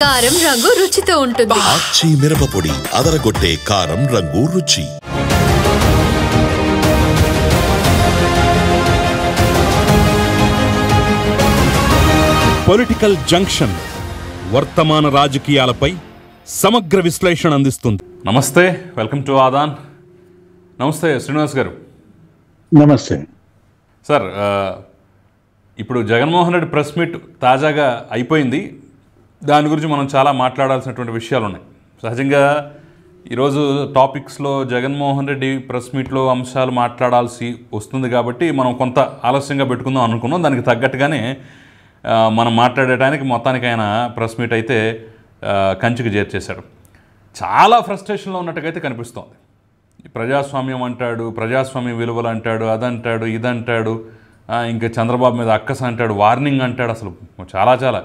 కారం రంగు రుచితో ఉంటుంది. ఆచి మిరపపొడి అదరగొట్టే కారం రంగు రుచి. పొలిటికల్ జంక్షన్ వర్తమాన రాజకీయాలపై సమగ్ర విశ్లేషణ అందిస్తుంది. నమస్తే, వెల్కమ్ టు ఆదాన్. నమస్తే శ్రీనివాస్ గారు. నమస్తే సార్. ఇప్పుడు జగన్మోహన్ రెడ్డి ప్రెస్ మీట్ తాజాగా అయిపోయింది. దాని గురించి మనం చాలా మాట్లాడాల్సినటువంటి విషయాలు ఉన్నాయి. సహజంగా ఈరోజు టాపిక్స్లో జగన్మోహన్ రెడ్డి ప్రెస్ మీట్లో అంశాలు మాట్లాడాల్సి వస్తుంది కాబట్టి మనం కొంత ఆలస్యంగా పెట్టుకుందాం అనుకున్నాం. దానికి తగ్గట్టుగానే మనం మాట్లాడటానికి మొత్తానికి ఆయన ప్రెస్ మీట్ అయితే కంచికి చేర్చేశాడు. చాలా ఫ్రస్ట్రేషన్లో ఉన్నట్టుగా అయితే కనిపిస్తోంది. ప్రజాస్వామ్యం అంటాడు, ప్రజాస్వామ్య విలువలు అంటాడు, అదంటాడు, ఇదంటాడు, ఇంకా చంద్రబాబు మీద అక్కస అంటాడు, వార్నింగ్ అంటాడు. అసలు చాలా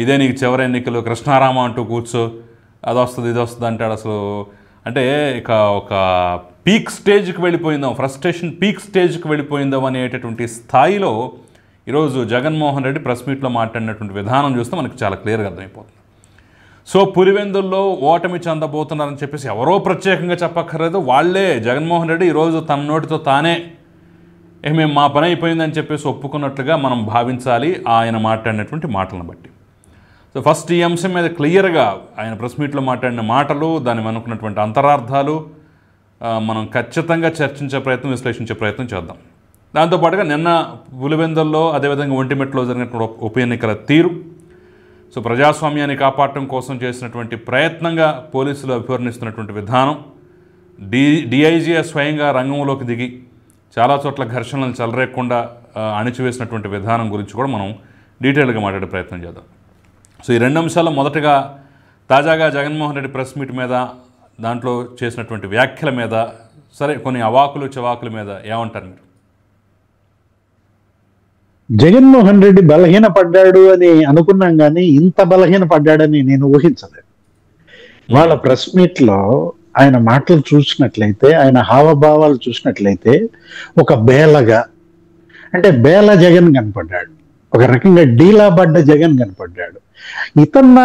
ఇదే నీకు చివరి ఎన్నికలు, కృష్ణారామ అంటూ కూర్చో, అది వస్తుంది ఇది వస్తుంది అంటాడు. అసలు అంటే ఇక ఒక పీక్ స్టేజ్కి వెళ్ళిపోయిందాం, ఫ్రస్ట్రేషన్ పీక్ స్టేజ్కి వెళ్ళిపోయిందాం అనేటటువంటి స్థాయిలో ఈరోజు జగన్మోహన్ రెడ్డి ప్రెస్ మీట్లో మాట్లాడినటువంటి విధానం చూస్తే మనకు చాలా క్లియర్గా అర్థమైపోతుంది. సో పులివెందుల్లో ఓటమి చెందబోతున్నారని చెప్పేసి ఎవరో ప్రత్యేకంగా చెప్పక్కర్లేదు, వాళ్లే జగన్మోహన్ రెడ్డి ఈరోజు తన నోటితో తానే మేము మా పని అయిపోయిందని చెప్పేసి ఒప్పుకున్నట్లుగా మనం భావించాలి ఆయన మాట్లాడినటువంటి మాటలను బట్టి. సో ఫస్ట్ ఈ అంశం మీద క్లియర్గా ఆయన ప్రెస్ మీట్లో మాట్లాడిన మాటలు, దాని అనుకున్నటువంటి అంతరార్థాలు మనం ఖచ్చితంగా చర్చించే ప్రయత్నం, విశ్లేషించే ప్రయత్నం చేద్దాం. దాంతోపాటుగా నిన్న పులివెందుల్లో అదేవిధంగా ఒంటిమిట్టలో జరిగినటువంటి ఉప ఎన్నికల తీరు, సో ప్రజాస్వామ్యాన్ని కాపాడటం కోసం చేసినటువంటి ప్రయత్నంగా పోలీసులు అభివర్ణిస్తున్నటువంటి విధానం, డిఐజీ స్వయంగా రంగంలోకి దిగి చాలా చోట్ల ఘర్షణలను చెలరేకుండా అణిచివేసినటువంటి విధానం గురించి కూడా మనం డీటెయిల్గా మాట్లాడే ప్రయత్నం చేద్దాం. సో ఈ రెండు అంశాల్లో మొదటగా తాజాగా జగన్మోహన్ రెడ్డి ప్రెస్ మీట్ మీద, దాంట్లో చేసినటువంటి వ్యాఖ్యల మీద, సరే కొన్ని అవాకులు చవాకుల మీద ఏమంటారు మీరు? జగన్మోహన్ రెడ్డి బలహీనపడ్డాడు అని అనుకున్నాం, కానీ ఇంత బలహీనపడ్డాడని నేను ఊహించలేదు. వాళ్ళ ప్రెస్ మీట్ లో ఆయన మాటలు చూసినట్లయితే, ఆయన హావభావాలు చూసినట్లయితే ఒక బేలగా, అంటే బేల జగన్ కనపడ్డాడు, ఒక రకంగా డీలాబడ్డ జగన్ కనపడ్డాడు. ఇతన్న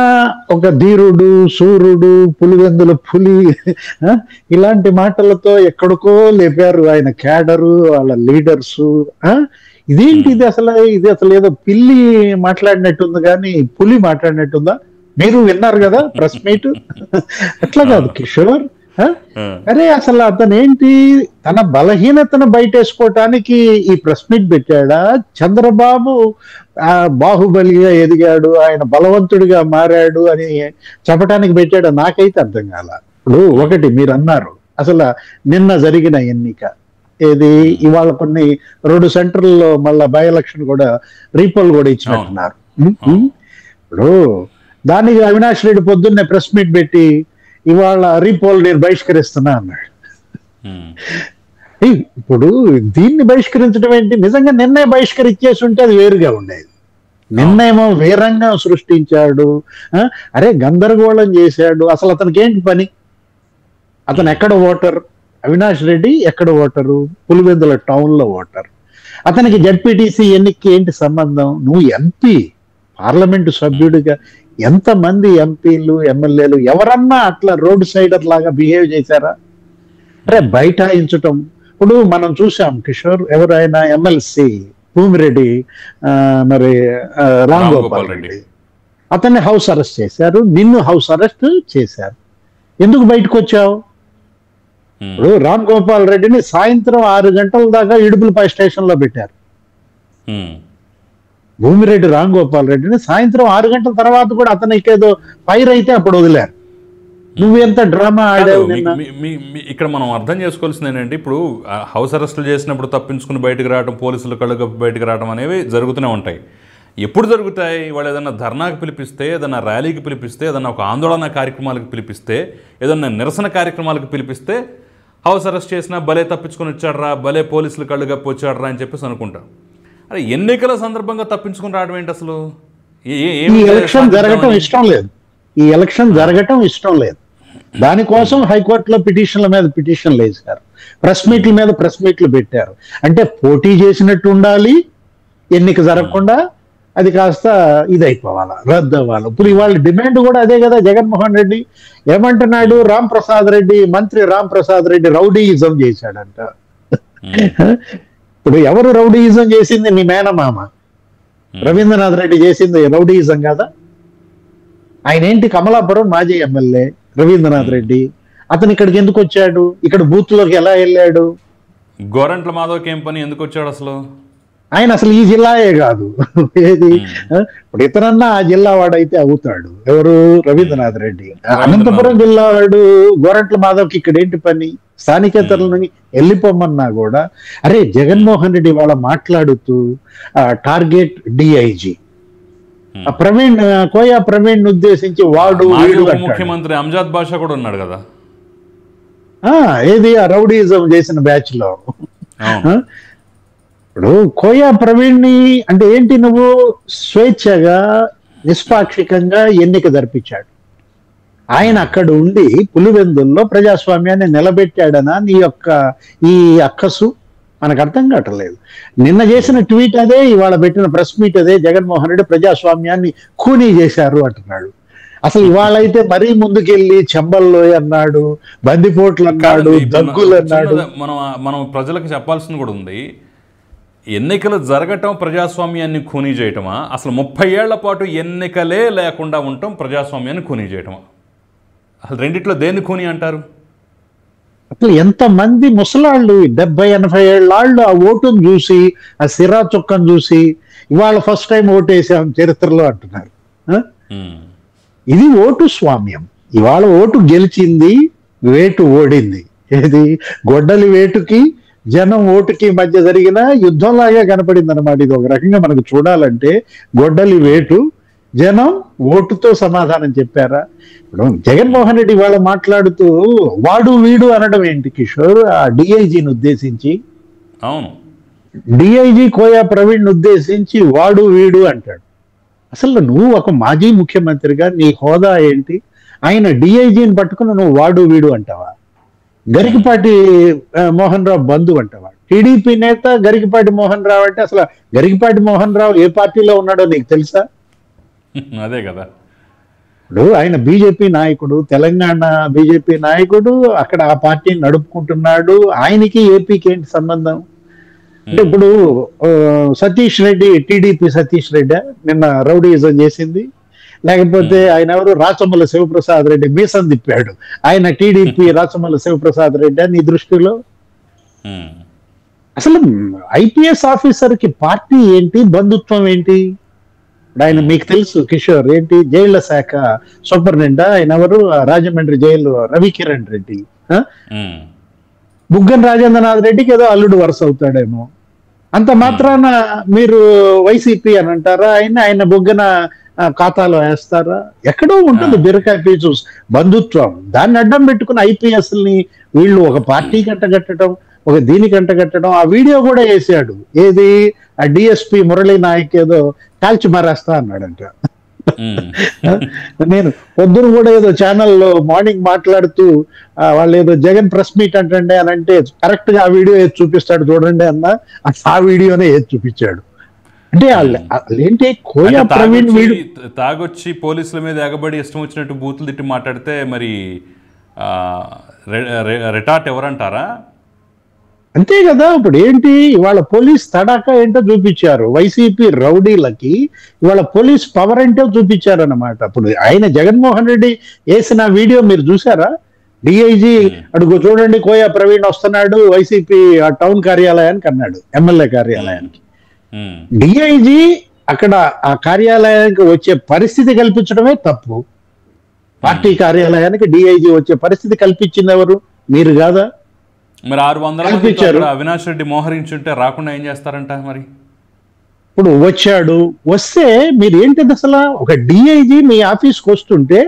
ఒక ధీరుడు, సూర్యుడు, పులివెందుల పులి ఇలాంటి మాటలతో ఎక్కడికో లేపారు ఆయన క్యాడరు, వాళ్ళ లీడర్సు. ఇదేంటి ఇది అసలు ఏదో పిల్లి మాట్లాడినట్టుంది కానీ పులి మాట్లాడినట్టుందా? మీరు విన్నారు కదా ప్రెస్ మీట్. అట్లా కాదు కిషోర్. అరే అసలు అతను ఏంటి, తన బలహీనతను బయటేసుకోవటానికి ఈ ప్రెస్ మీట్ పెట్టాడా? చంద్రబాబు బాహుబలిగా ఎదిగాడు, ఆయన బలవంతుడిగా మారాడు అని చెప్పడానికి పెట్టాడా? నాకైతే అర్థం కాల. ఇప్పుడు ఒకటి మీరు అన్నారు, అసలు నిన్న జరిగిన ఎన్నిక ఏది, ఇవాళ కొన్ని 2 సెంటర్లలో మళ్ళా బై ఎలక్షన్ కూడా రీపోల్ కూడా ఇచ్చినట్టున్నారు. ఇప్పుడు దానికి అవినాష్ రెడ్డి పొద్దున్నే ప్రెస్ మీట్ పెట్టి ఇవాళ రీపోల్ నేను బహిష్కరిస్తున్నా అన్నాడు. ఇప్పుడు దీన్ని బహిష్కరించడం ఏంటి? నిజంగా నిన్నే బహిష్కరించేసి ఉంటే అది వేరుగా ఉండేది. నిన్నేమో వేరంగా సృష్టించాడు, అరే గందరగోళం చేశాడు. అసలు అతనికి ఏంటి పని? అతను ఎక్కడ ఓటర్? అవినాష్ రెడ్డి ఎక్కడ ఓటరు? పులివెందుల టౌన్ లో ఓటర్. అతనికి జడ్పీటీసీ ఎన్నికకి ఏంటి సంబంధం? నువ్వు ఎంపీ, పార్లమెంటు సభ్యుడిగా ఎంతమంది ఎంపీలు, ఎమ్మెల్యేలు ఎవరన్నా అట్లా రోడ్ సైడర్ లాగా బిహేవ్ చేశారా? అరే బైఠాయించటం. ఇప్పుడు మనం చూసాం కిషోర్, ఎవరైనా ఎమ్మెల్సీ భూమిరెడ్డి, మరి రామ్ గోపాల్ రెడ్డి, అతన్ని హౌస్ అరెస్ట్ చేశారు, నిన్ను హౌస్ అరెస్ట్ చేశారు. ఎందుకు బయటకు వచ్చావు? ఇప్పుడు రామ్ గోపాల్ రెడ్డిని సాయంత్రం 6 గంటల దాకా ఇడుపులపై స్టేషన్ లో పెట్టారు. భూమిరెడ్డి రామ్ గోపాల్ రెడ్డిని సాయంత్రం 6 గంటల తర్వాత కూడా అతనికి ఏదో ఫైర్ అయితే అప్పుడు వదిలేరు. నువ్వెంత డ్రామా ఆడావు? ఇక్కడ మనం అర్థం చేసుకోవాల్సింది ఏంటంటే, ఇప్పుడు హౌస్ అరెస్టులు చేసినప్పుడు తప్పించుకుని బయటకు రావడం, పోలీసులు కళ్ళకు బయటకు రావడం అనేవి జరుగుతూనే ఉంటాయి. ఎప్పుడు జరుగుతాయి? వాళ్ళు ఏదన్నా ధర్నాకు పిలిపిస్తే, ఏదన్నా ర్యాలీకి పిలిపిస్తే, ఏదన్నా ఒక ఆందోళన కార్యక్రమాలకు పిలిపిస్తే, ఏదన్నా నిరసన కార్యక్రమాలకు పిలిపిస్తే హౌస్ అరెస్ట్ చేసినా భలే తప్పించుకొని వచ్చాడరా, భలే పోలీసులు కళ్ళు కప్పి వచ్చాడరా అని చెప్పేసి అనుకుంటాం. అరే ఎన్నికల సందర్భంగా తప్పించుకుని రావడం ఏంటి అసలు? ఈ ఎలక్షన్ జరగటం ఇష్టం లేదు, ఈ ఎలక్షన్ జరగటం ఇష్టం లేదు. దానికోసం హైకోర్టులో పిటిషన్ల మీద పిటిషన్లు వేశారు, ప్రెస్ మీట్ల మీద ప్రెస్ మీట్లు పెట్టారు. అంటే పోటీ చేసినట్టు ఉండాలి, ఎన్నిక జరగకుండా అది కాస్త ఇదైపోవాలా, రద్దు అవ్వాలి. ఇప్పుడు ఇవాళ డిమాండ్ కూడా అదే కదా. జగన్మోహన్ రెడ్డి ఏమంటున్నాడు, రామ్ ప్రసాద్ రెడ్డి, మంత్రి రామ్ ప్రసాద్ రెడ్డి రౌడీయిజం చేశాడంట. ఇప్పుడు ఎవరు రౌడీయిజం చేసింది? నీ మేనమామ రవీంద్రనాథ్ రెడ్డి చేసింది రౌడీయిజం కదా. ఆయన ఏంటి, కమలాపురం మాజీ ఎమ్మెల్యే రవీంద్రనాథ్ రెడ్డి. అతను ఇక్కడికి ఎందుకు వచ్చాడు? ఇక్కడ బూత్లోకి ఎలా వెళ్ళాడు? గోరంట్ల మాధవ్కి ఏం పని, ఎందుకు వచ్చాడు అసలు? ఆయన అసలు ఈ జిల్లాయే కాదు. ఏది ఇప్పుడు ఇతరన్నా ఆ జిల్లా వాడైతే అవుతాడు. ఎవరు? రవీంద్రనాథ్ రెడ్డి. అనంతపురం జిల్లా వాడు గోరంట్ల మాధవ్కి ఇక్కడ ఏంటి పని? స్థానికేతరులని వెళ్ళిపోమన్నా కూడా. అరే జగన్మోహన్ రెడ్డి వాళ్ళ మాట్లాడుతూ టార్గెట్ డిఐజీ ప్రవీణ్, కోయా ప్రవీణ్ ఉద్దేశించి వాడు ముఖ్యమంత్రి అంజాద్ బాషా కూడా ఉన్నాడు కదా. ఏది ఆ రౌడీజం చేసిన బ్యాచ్ లో. ఇప్పుడు కోయా ప్రవీణ్ని అంటే ఏంటి, నువ్వు స్వేచ్ఛగా నిష్పాక్షికంగా ఎన్నిక జరిపించాడు. ఆయన అక్కడ ఉండి పులివెందుల్లో ప్రజాస్వామ్యాన్ని నిలబెట్టాడనా నీ యొక్క ఈ అక్కసు? మనకు అర్థం కావట్లేదు. నిన్న చేసిన ట్వీట్ అదే, ఇవాళ పెట్టిన ప్రెస్ మీట్ అదే. జగన్మోహన్ రెడ్డి ప్రజాస్వామ్యాన్ని ఖూనీ చేశారు అంటున్నాడు. అసలు ఇవాళ అయితే మరీ ముందుకెళ్ళి చెంబల్లో అన్నాడు, బందిపోట్లు అన్నాడు, దగ్గులు అన్నాడు. మనం ప్రజలకు చెప్పాల్సింది కూడా ఉంది. ఎన్నికలు జరగటం ప్రజాస్వామ్యాన్ని ఖూనీ చేయటమా, అసలు 30 ఏళ్ల పాటు ఎన్నికలే లేకుండా ఉండటం ప్రజాస్వామ్యాన్ని ఖూనీ చేయటమా? అసలు రెండిట్లో దేన్ని ఖూనీ అంటారు? అసలు ఎంతమంది ముసలాళ్ళు 70-80 ఏళ్ళాళ్ళు ఆ ఓటును చూసి, ఆ సిరా చుక్కను చూసి ఇవాళ ఫస్ట్ టైం ఓటేసాం చరిత్రలో అంటున్నారు. ఇది ఓటు స్వామ్యం. ఇవాళ ఓటు గెలిచింది, వేటు ఓడింది. ఏది గొడ్డలి వేటుకి జనం ఓటుకి మధ్య జరిగిన యుద్ధంలాగా కనపడింది అనమాట. ఇది ఒక రకంగా మనకు చూడాలంటే గొడ్డలి వేటు, జనం ఓటుతో సమాధానం చెప్పారా? ఇప్పుడు జగన్మోహన్ రెడ్డి ఇవాళ మాట్లాడుతూ వాడు వీడు అనడం ఏంటి కిషోర్? ఆ డిఐజీని ఉద్దేశించి, అవును, డిఐజీ కోయా ప్రవీణ్ ఉద్దేశించి వాడు వీడు అంటాడు. అసలు నువ్వు ఒక మాజీ ముఖ్యమంత్రిగా నీ హోదా ఏంటి? ఆయన డిఐజీని పట్టుకుని నువ్వు వాడు వీడు అంటావా? గరికపాటి మోహన్ రావు బంధువు అంటావా? టీడీపీ నేత గరికపాటి మోహన్ రావు అంటే అసలు గరికపాటి మోహన్ రావు ఏ పార్టీలో ఉన్నాడో నీకు తెలుసా? అదే కదా. ఇప్పుడు ఆయన బీజేపీ నాయకుడు, తెలంగాణ బీజేపీ నాయకుడు, అక్కడ ఆ పార్టీని నడుపుకుంటున్నాడు. ఆయనకి ఏపీకి ఏంటి సంబంధం? అంటే ఇప్పుడు సతీష్ రెడ్డి, టీడీపీ సతీష్ రెడ్డి నిన్న రౌడీయిజం చేసింది. లేకపోతే ఆయన ఎవరు, రాచమల్ల శివప్రసాద్ రెడ్డి మీసం తిప్పాడు. ఆయన టీడీపీ రాచమల్ల శివప్రసాద్ రెడ్డి నీ దృష్టిలో? అసలు ఐపీఎస్ ఆఫీసర్ కి పార్టీ ఏంటి, బంధుత్వం ఏంటి? ఆయన మీకు తెలుసు కిషోర్, ఏంటి జైళ్ల శాఖ సూపరింటెండెంట్ ఆయన ఎవరు, రాజమండ్రి జైలు రవికిరణ్ రెడ్డి. బుగ్గన రాజేంద్రనాథ్ రెడ్డికి ఏదో అల్లుడు వరుస అవుతాడేమో. అంత మాత్రాన మీరు వైసీపీ అని అంటారా? ఆయన బుగ్గన ఖాతాలో వేస్తారా? ఎక్కడో ఉంటుంది బిరకాయ పీచు బంధుత్వం. దాన్ని అడ్డం పెట్టుకుని ఐపీఎస్ ని వీళ్ళు ఒక పార్టీ కట్టగట్టడం, ఒక దీనికి అంటగట్టడం. ఆ వీడియో కూడా వేసాడు. ఏది ఆ డిఎస్పీ మురళీ నాయక్ ఏదో కాల్చి మారేస్తా అన్నాడంట. నేను పొద్దున కూడా ఏదో ఛానల్లో మార్నింగ్ మాట్లాడుతూ వాళ్ళు ఏదో జగన్ ప్రెస్ మీట్ అంటండి అని అంటే కరెక్ట్ గా ఆ వీడియో ఏది చూపిస్తాడు చూడండి అన్న, ఆ వీడియోనే ఏది చూపించాడు. అంటే ఏంటి కోయా ప్రవీణ్ వీడు తాగొచ్చి పోలీసుల మీద ఎగబడి ఇష్టం వచ్చినట్టు బూతులు తిట్టి మాట్లాడితే మరి రిటార్ట్ ఎవరంటారా? అంతే కదా. ఇప్పుడు ఏంటి ఇవాళ పోలీస్ తడాకా ఏంటో చూపించారు. వైసీపీ రౌడీలకి ఇవాళ పోలీస్ పవర్ ఏంటో చూపించారు అన్నమాట. ఇప్పుడు ఆయన జగన్మోహన్ రెడ్డి వేసిన వీడియో మీరు చూసారా? డిఐజీ అడుగు చూడండి, కోయా ప్రవీణ్ వస్తున్నాడు వైసీపీ ఆ టౌన్ కార్యాలయానికి అన్నాడు, ఎమ్మెల్యే కార్యాలయానికి. డిఐజీ అక్కడ ఆ కార్యాలయానికి వచ్చే పరిస్థితి కల్పించడమే తప్పు. పార్టీ కార్యాలయానికి డిఐజీ వచ్చే పరిస్థితి కల్పించింది ఎవరు? మీరు కాదా? మరి 600 అవినాష్ రెడ్డి మోహరించుంటే రాకుండా ఏం చేస్తారంట? మరి ఇప్పుడు వచ్చాడు, వస్తే మీరు ఏంటిది అసలు? ఒక డిఐజీ మీ ఆఫీస్కి వస్తుంటే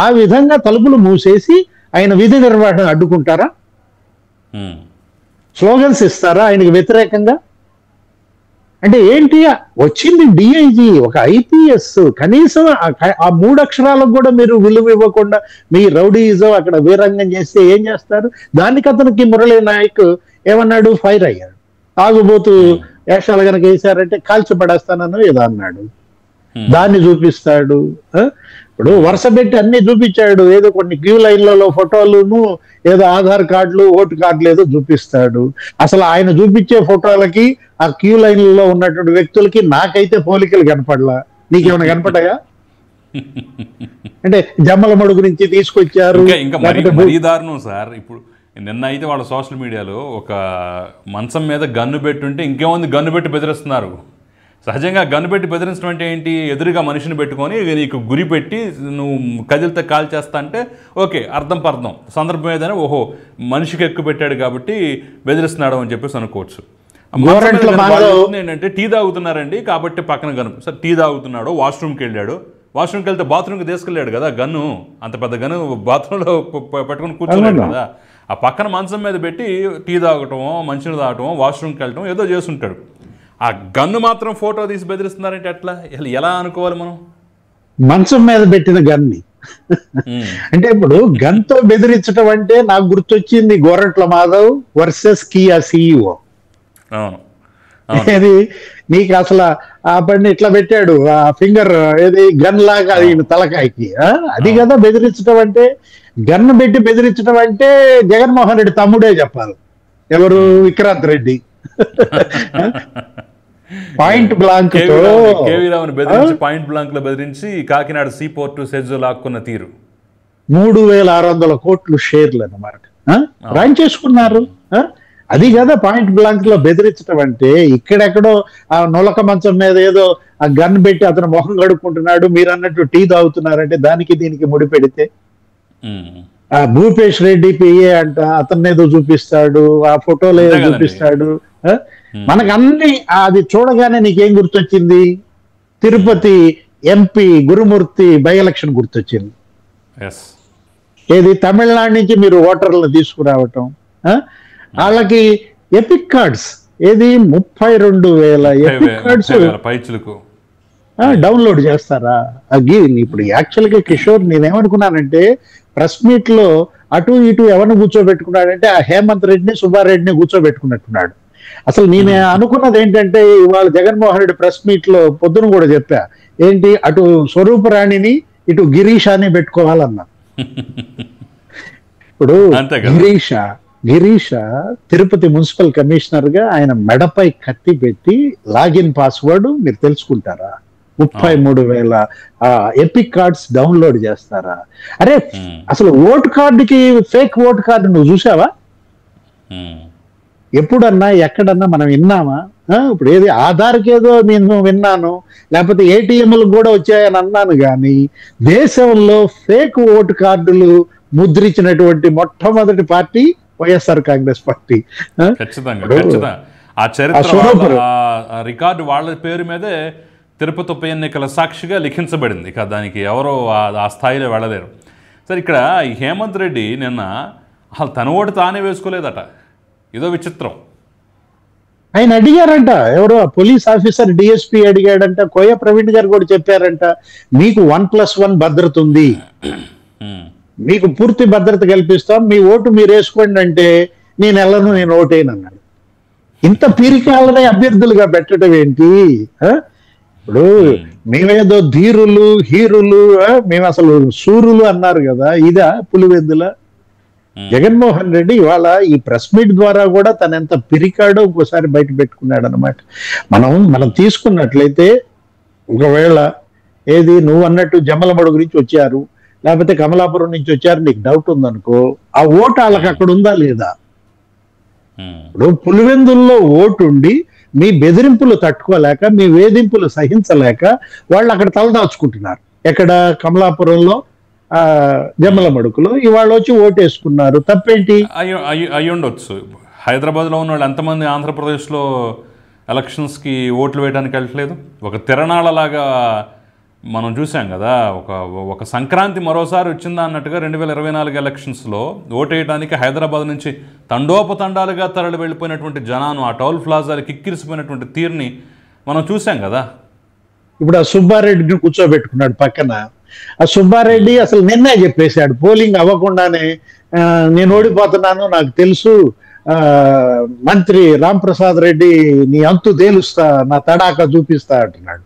ఆ విధంగా తలుపులు మూసేసి ఆయన విధి నిర్వహణ అడ్డుకుంటారా? స్లోగన్స్ ఇస్తారా ఆయనకి వ్యతిరేకంగా? అంటే ఏంటి, వచ్చింది డిఐజీ, ఒక ఐపీఎస్. కనీసం ఆ 3 అక్షరాలకు కూడా మీరు విలువ ఇవ్వకుండా మీ రౌడీయిజం అక్కడ వీరంగం చేస్తే ఏం చేస్తారు? దానికి అతనికి మురళీ నాయక్ ఏమన్నాడు? ఫైర్ అయ్యాడు. ఆగుబోతు వేషాలు కనుక వేశారంటే కాల్చి పడేస్తానని ఏదో అన్నాడు. దాన్ని చూపిస్తాడు. ఇప్పుడు వరుస పెట్టి అన్ని చూపించాడు. ఏదో కొన్ని క్యూ లైన్లలో ఫోటోలును, ఏదో ఆధార్ కార్డులు, ఓటు కార్డులు ఏదో చూపిస్తాడు. అసలు ఆయన చూపించే ఫోటోలకి ఆ క్యూ లైన్లలో ఉన్నటువంటి వ్యక్తులకి నాకైతే పోలికలు కనపడలా. నీకేమైనా కనపడ్డాయా? అంటే జమ్మలమడుగు నుంచి తీసుకొచ్చారు. ఇంకా మరీ దారుణం సార్. ఇప్పుడు నిన్న అయితే వాళ్ళ సోషల్ మీడియాలో ఒక మంచం మీద గన్ను పెట్టుంటే ఇంకేముంది, గన్ను పెట్టి బెదిరిస్తున్నారు. సహజంగా గన్ను పెట్టి బెదిరించడం అంటే ఏంటి? ఎదురుగా మనిషిని పెట్టుకొని నీకు గురి పెట్టి నువ్వు కదిలితే కాల్ చేస్తా అంటే ఓకే, అర్థం పర్థం. సందర్భం ఏదైనా ఓహో మనిషికి ఎక్కువ పెట్టాడు కాబట్టి బెదిరిస్తున్నాడు అని చెప్పేసి అనుకోవచ్చు. ఏంటంటే టీ తాగుతున్నారండి కాబట్టి పక్కన గన్ను. సార్ టీ తాగుతున్నాడు, వాష్రూమ్కి వెళ్ళాడు, వాష్రూమ్కి వెళ్తే బాత్రూమ్కి తీసుకెళ్ళాడు కదా గన్ను. అంత పెద్ద గన్ను బాత్రూంలో పెట్టుకుని కూర్చోలేడు కదా. ఆ పక్కన మంచం మీద పెట్టి టీ తాగటమో, మంచినీళ్ళు తాగటమో, వాష్రూమ్కి వెళ్ళటం ఏదో చేస్తుంటాడు. ఆ గన్ను మాత్రం ఫోటో తీసి బెదిరిస్తున్నారంటే ఎట్లా? ఎలా అనుకోవాలి మనం? మంచం మీద పెట్టిన గన్ని అంటే ఇప్పుడు గన్తో బెదిరించడం అంటే నాకు గుర్తొచ్చింది Gorantla Madhav versus Kia CEO. ఏది నీకు అసలు ఆ బండి ఇట్లా పెట్టాడు, ఆ ఫింగర్ ఏది గన్ లాగా అది తలకాయకి, అది కదా బెదిరించడం అంటే. గన్ను పెట్టి బెదిరించడం అంటే జగన్మోహన్ రెడ్డి తమ్ముడే చెప్పాలి. ఎవరు? విక్రాంత్ రెడ్డి. పాయింట్ బ్లాంక్ బెదిరించి, పాయింట్ బ్లాంక్ లో బెదిరించి కాకినాడ సీ పోర్ట్ సెజ్ లాక్కున్న తీరు. 3600 కోట్లు షేర్లు అన్నమాట రాన్ చేసుకున్నారు. అది కదా పాయింట్ బ్లాంక్ లో బెదిరించడం అంటే. ఇక్కడెక్కడో ఆ నొలక మంచం మీద ఏదో ఆ గన్ పెట్టి అతను మొహం కడుక్కుంటున్నాడు, మీరు అన్నట్టు టీ తాగుతున్నారంటే దానికి దీనికి ముడిపెడితే. ఆ భూపేష్ రెడ్డి పిఏ అంట, అతన్ని ఏదో చూపిస్తాడు, ఆ ఫోటోలో ఏదో చూపిస్తాడు. మనకు అన్ని అది చూడగానే నీకేం గుర్తొచ్చింది? Tirupati MP Gurumurthy by election గుర్తొచ్చింది. ఏది తమిళనాడు నుంచి మీరు ఓటర్లను తీసుకురావటం, వాళ్ళకి ఎపిక్ కార్డ్స్ ఏది 32,000 ఎపిక్ కార్డ్స్ డౌన్లోడ్ చేస్తారా? ఇప్పుడు యాక్చువల్గా కిషోర్ నేనేమనుకున్నానంటే ప్రెస్ మీట్ లో అటు ఇటు ఎవరిని కూర్చోబెట్టుకున్నాడంటే ఆ హేమంత్ రెడ్డిని, సుబ్బారెడ్డిని కూర్చోబెట్టుకున్నట్టున్నాడు. అసలు నేను అనుకున్నది ఏంటంటే ఇవాళ జగన్మోహన్ రెడ్డి ప్రెస్ మీట్ లో పొద్దున కూడా చెప్పా, ఏంటి అటు స్వరూపరాణిని ఇటు గిరీషాని పెట్టుకోవాలన్నా. ఇప్పుడు గిరీష తిరుపతి మున్సిపల్ కమిషనర్ గా ఆయన మెడపై కత్తి పెట్టి లాగిన్ పాస్వర్డ్ మీరు తెలుసుకుంటారా? 33,000 ఎపిక్ కార్డ్స్ డౌన్లోడ్ చేస్తారా? అరే అసలు ఓటు కార్డుకి ఫేక్ ఓటు కార్డు నువ్వు చూసావా? ఎప్పుడన్నా ఎక్కడన్నా మనం విన్నామా? ఇప్పుడు ఏది ఆధార్కి ఏదో నేను విన్నాను, లేకపోతే ఏటీఎంలు కూడా వచ్చాయని అన్నాను, కానీ దేశంలో ఫేక్ ఓటు కార్డులు ముద్రించినటువంటి మొట్టమొదటి పార్టీ వైఎస్ఆర్ కాంగ్రెస్ పార్టీ. ఆ చరిత్ర రికార్డు వాళ్ళ పేరు మీదే తిరుపతి ఉప ఎన్నికల సాక్షిగా లిఖించబడింది. ఇక దానికి ఎవరో ఆ స్థాయిలో వెళ్ళలేరు. సరే, ఇక్కడ ఈ హేమంత్ రెడ్డి నిన్న అసలు తన ఓటు తానే వేసుకోలేదట. ఏదో విచిత్రం. ఆయన అడిగారంట, ఎవరో పోలీస్ ఆఫీసర్ డిఎస్పీ అడిగాడంట, కోయ ప్రవీణ్ గారు కూడా చెప్పారంట, మీకు 1+1 భద్రత ఉంది, మీకు పూర్తి భద్రత కల్పిస్తాం, మీ ఓటు మీరు వేసుకోండి అంటే నేను వెళ్ళను, నేను ఓటేనన్నాడు. ఇంత పీరికాలనే అభ్యర్థులుగా పెట్టడం ఏంటి? ఇప్పుడు మేమేదో ధీరులు హీరులు, మేము అసలు సూరులు అన్నారు కదా, ఇదా పులివెందుల? జగన్మోహన్ రెడ్డి ఇవాళ ఈ ప్రెస్ మీట్ ద్వారా కూడా తన ఎంత పిరికాడో ఇంకోసారి బయట పెట్టుకున్నాడు అనమాట. మనం తీసుకున్నట్లయితే ఒకవేళ ఏది నువ్వు అన్నట్టు జమ్మలమడుగు నుంచి వచ్చారు, లేకపోతే కమలాపురం నుంచి వచ్చారు, నీకు డౌట్ ఉందనుకో, ఆ ఓటు వాళ్ళకి అక్కడ ఉందా లేదా? ఇప్పుడు పులివెందుల్లో ఓటు ఉండి మీ బెదిరింపులు తట్టుకోలేక, మీ వేధింపులు సహించలేక వాళ్ళు అక్కడ తలదాచుకుంటున్నారు. ఎక్కడ? కమలాపురంలో, జమ్మలమడుగులో ఇవాళ వచ్చి ఓటేసుకున్నారు. తప్పేంటి? అయ్యి ఉండొచ్చు. హైదరాబాద్లో ఉన్న వాళ్ళు ఎంతమంది ఆంధ్రప్రదేశ్లో ఎలక్షన్స్కి ఓట్లు వేయడానికి వెళ్ళట్లేదు? ఒక తిరణాళలాగా మనం చూసాం కదా. ఒక సంక్రాంతి మరోసారి వచ్చిందా అన్నట్టుగా 2024 ఎలక్షన్స్లో ఓటేయడానికి హైదరాబాద్ నుంచి తండోపతండాలుగా తరలి వెళ్ళిపోయినటువంటి జనాను, ఆ టోల్ ప్లాజాలు కిక్కిరిసిపోయినటువంటి తీరుని మనం చూసాం కదా. ఇప్పుడు ఆ సుబ్బారెడ్డిని కూర్చోబెట్టుకున్నాడు పక్కన. ఆ సుబ్బారెడ్డి అసలు నిన్నే చెప్పేశాడు, పోలింగ్ అవ్వకుండానే నేను ఓడిపోతున్నాను, నాకు తెలుసు, మంత్రి రాంప్రసాద్ రెడ్డి నీ అంతు తేలుస్తా, నా తడాక చూపిస్తా అంటున్నాడు.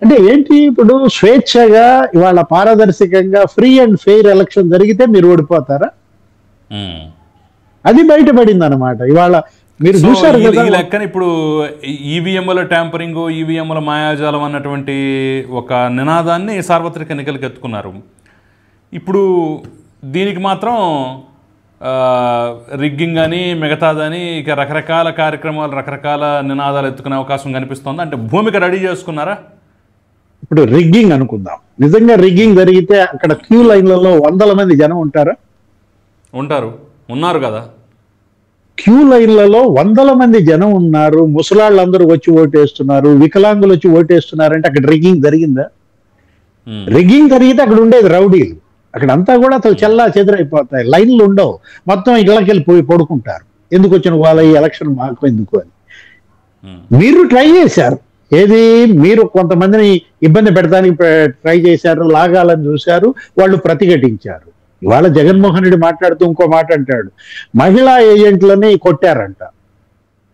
అంటే ఏంటి, ఇప్పుడు స్వేచ్ఛగా ఇవాళ పారదర్శకంగా ఫ్రీ అండ్ ఫెయిర్ ఎలక్షన్ జరిగితే మీరు ఓడిపోతారా? అది బయటపడింది అనమాట. ఇవాళ మీరు చూశారు కదా. ఈ లెక్కన ఇప్పుడు ఈవీఎంల ట్యాంపరింగ్, ఈవీఎంల మాయాజాలం అన్నటువంటి ఒక నినాదాన్ని సార్వత్రిక ఎన్నికలకు ఎత్తుకున్నారు. ఇప్పుడు దీనికి మాత్రం రిగ్గింగ్ అని మిగతాదని ఇక రకరకాల కార్యక్రమాలు, రకరకాల నినాదాలు ఎత్తుకునే అవకాశం కనిపిస్తుంది. అంటే భూమిక రెడీ చేసుకున్నారా? ఇప్పుడు రిగ్గింగ్ అనుకుందాం. నిజంగా రిగ్గింగ్ జరిగితే అక్కడ క్యూ లైన్లలో 100 మంది జనం ఉంటారా? ఉన్నారు కదా. క్యూ లైన్లలో 100 మంది జనం ఉన్నారు. ముసలాళ్ళందరూ వచ్చి ఓటేస్తున్నారు, వికలాంగులు వచ్చి ఓటేస్తున్నారు. అంటే అక్కడ రిగ్గింగ్ జరిగిందా? రిగ్గింగ్ జరిగితే అక్కడ ఉండేది రౌడీలు. అక్కడ అంతా కూడా అసలు చెల్లా చెదరైపోతాయి, లైన్లు ఉండవు, మొత్తం ఇళ్ళకి వెళ్ళిపోయి పడుకుంటారు. ఎందుకు వచ్చిన వాళ్ళ ఈ ఎలక్షన్ మాకు ఎందుకు అని. మీరు ట్రై చేశారు, ఏది మీరు కొంతమందిని ఇబ్బంది పెడతానికి ట్రై చేశారు, లాగాలని చూశారు, వాళ్ళు ప్రతిఘటించారు. ఇవాళ జగన్మోహన్ రెడ్డి మాట్లాడుతూ ఇంకో మాట అంటాడు, మహిళా ఏజెంట్లని కొట్టారంట.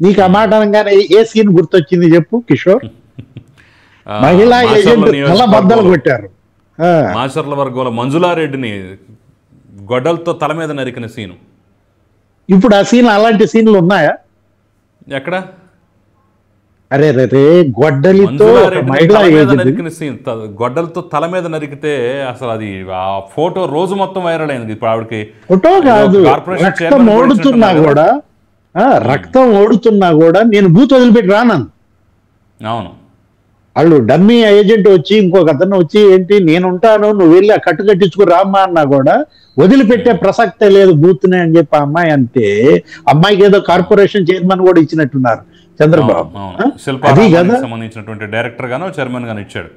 నీకు ఆ మాట అనగానే ఏ సీన్ గుర్తొచ్చింది చెప్పు కిషోర్? మహిళా ఏజెంట్ తల బద్దలు కొట్టారు. మాచర్ల వర్గంలో మంజులారెడ్డిని గొడ్డలతో తల మీద నరికిన సీను. ఇప్పుడు ఆ సీన్, అలాంటి సీన్లు ఉన్నాయా ఎక్కడ? అరే రే, గొడ్డలితో మహిళా నరికిన సీన్, గొడ్డలతో తల మీద నరికితే అసలు అది ఆ ఫోటో రోజు మొత్తం వైరల్ అయింది. ఇప్పుడు ఆవిడకి ఫోటో కాదు, రక్తం ఓడుతున్నా కూడా నేను బూత్ వదిలిపెట్టి రానను. అవును, వాళ్ళు డమ్మీ ఏజెంట్ వచ్చి ఇంకొక అతను వచ్చి ఏంటి నేను ఉంటాను, నువ్వు వెళ్ళి ఆ కట్టు కట్టించుకుని రామ్మా అన్నా కూడా వదిలిపెట్టే ప్రసక్తే లేదు బూత్నే అని చెప్పి అమ్మాయి అంటే, అమ్మాయికి ఏదో కార్పొరేషన్ చైర్మన్ కూడా ఇచ్చినట్టున్నారు చంద్రబాబు. అది కదా సంబంధించినటువంటి డైరెక్టర్ గానో చైర్మన్ గానో ఇచ్చాడు.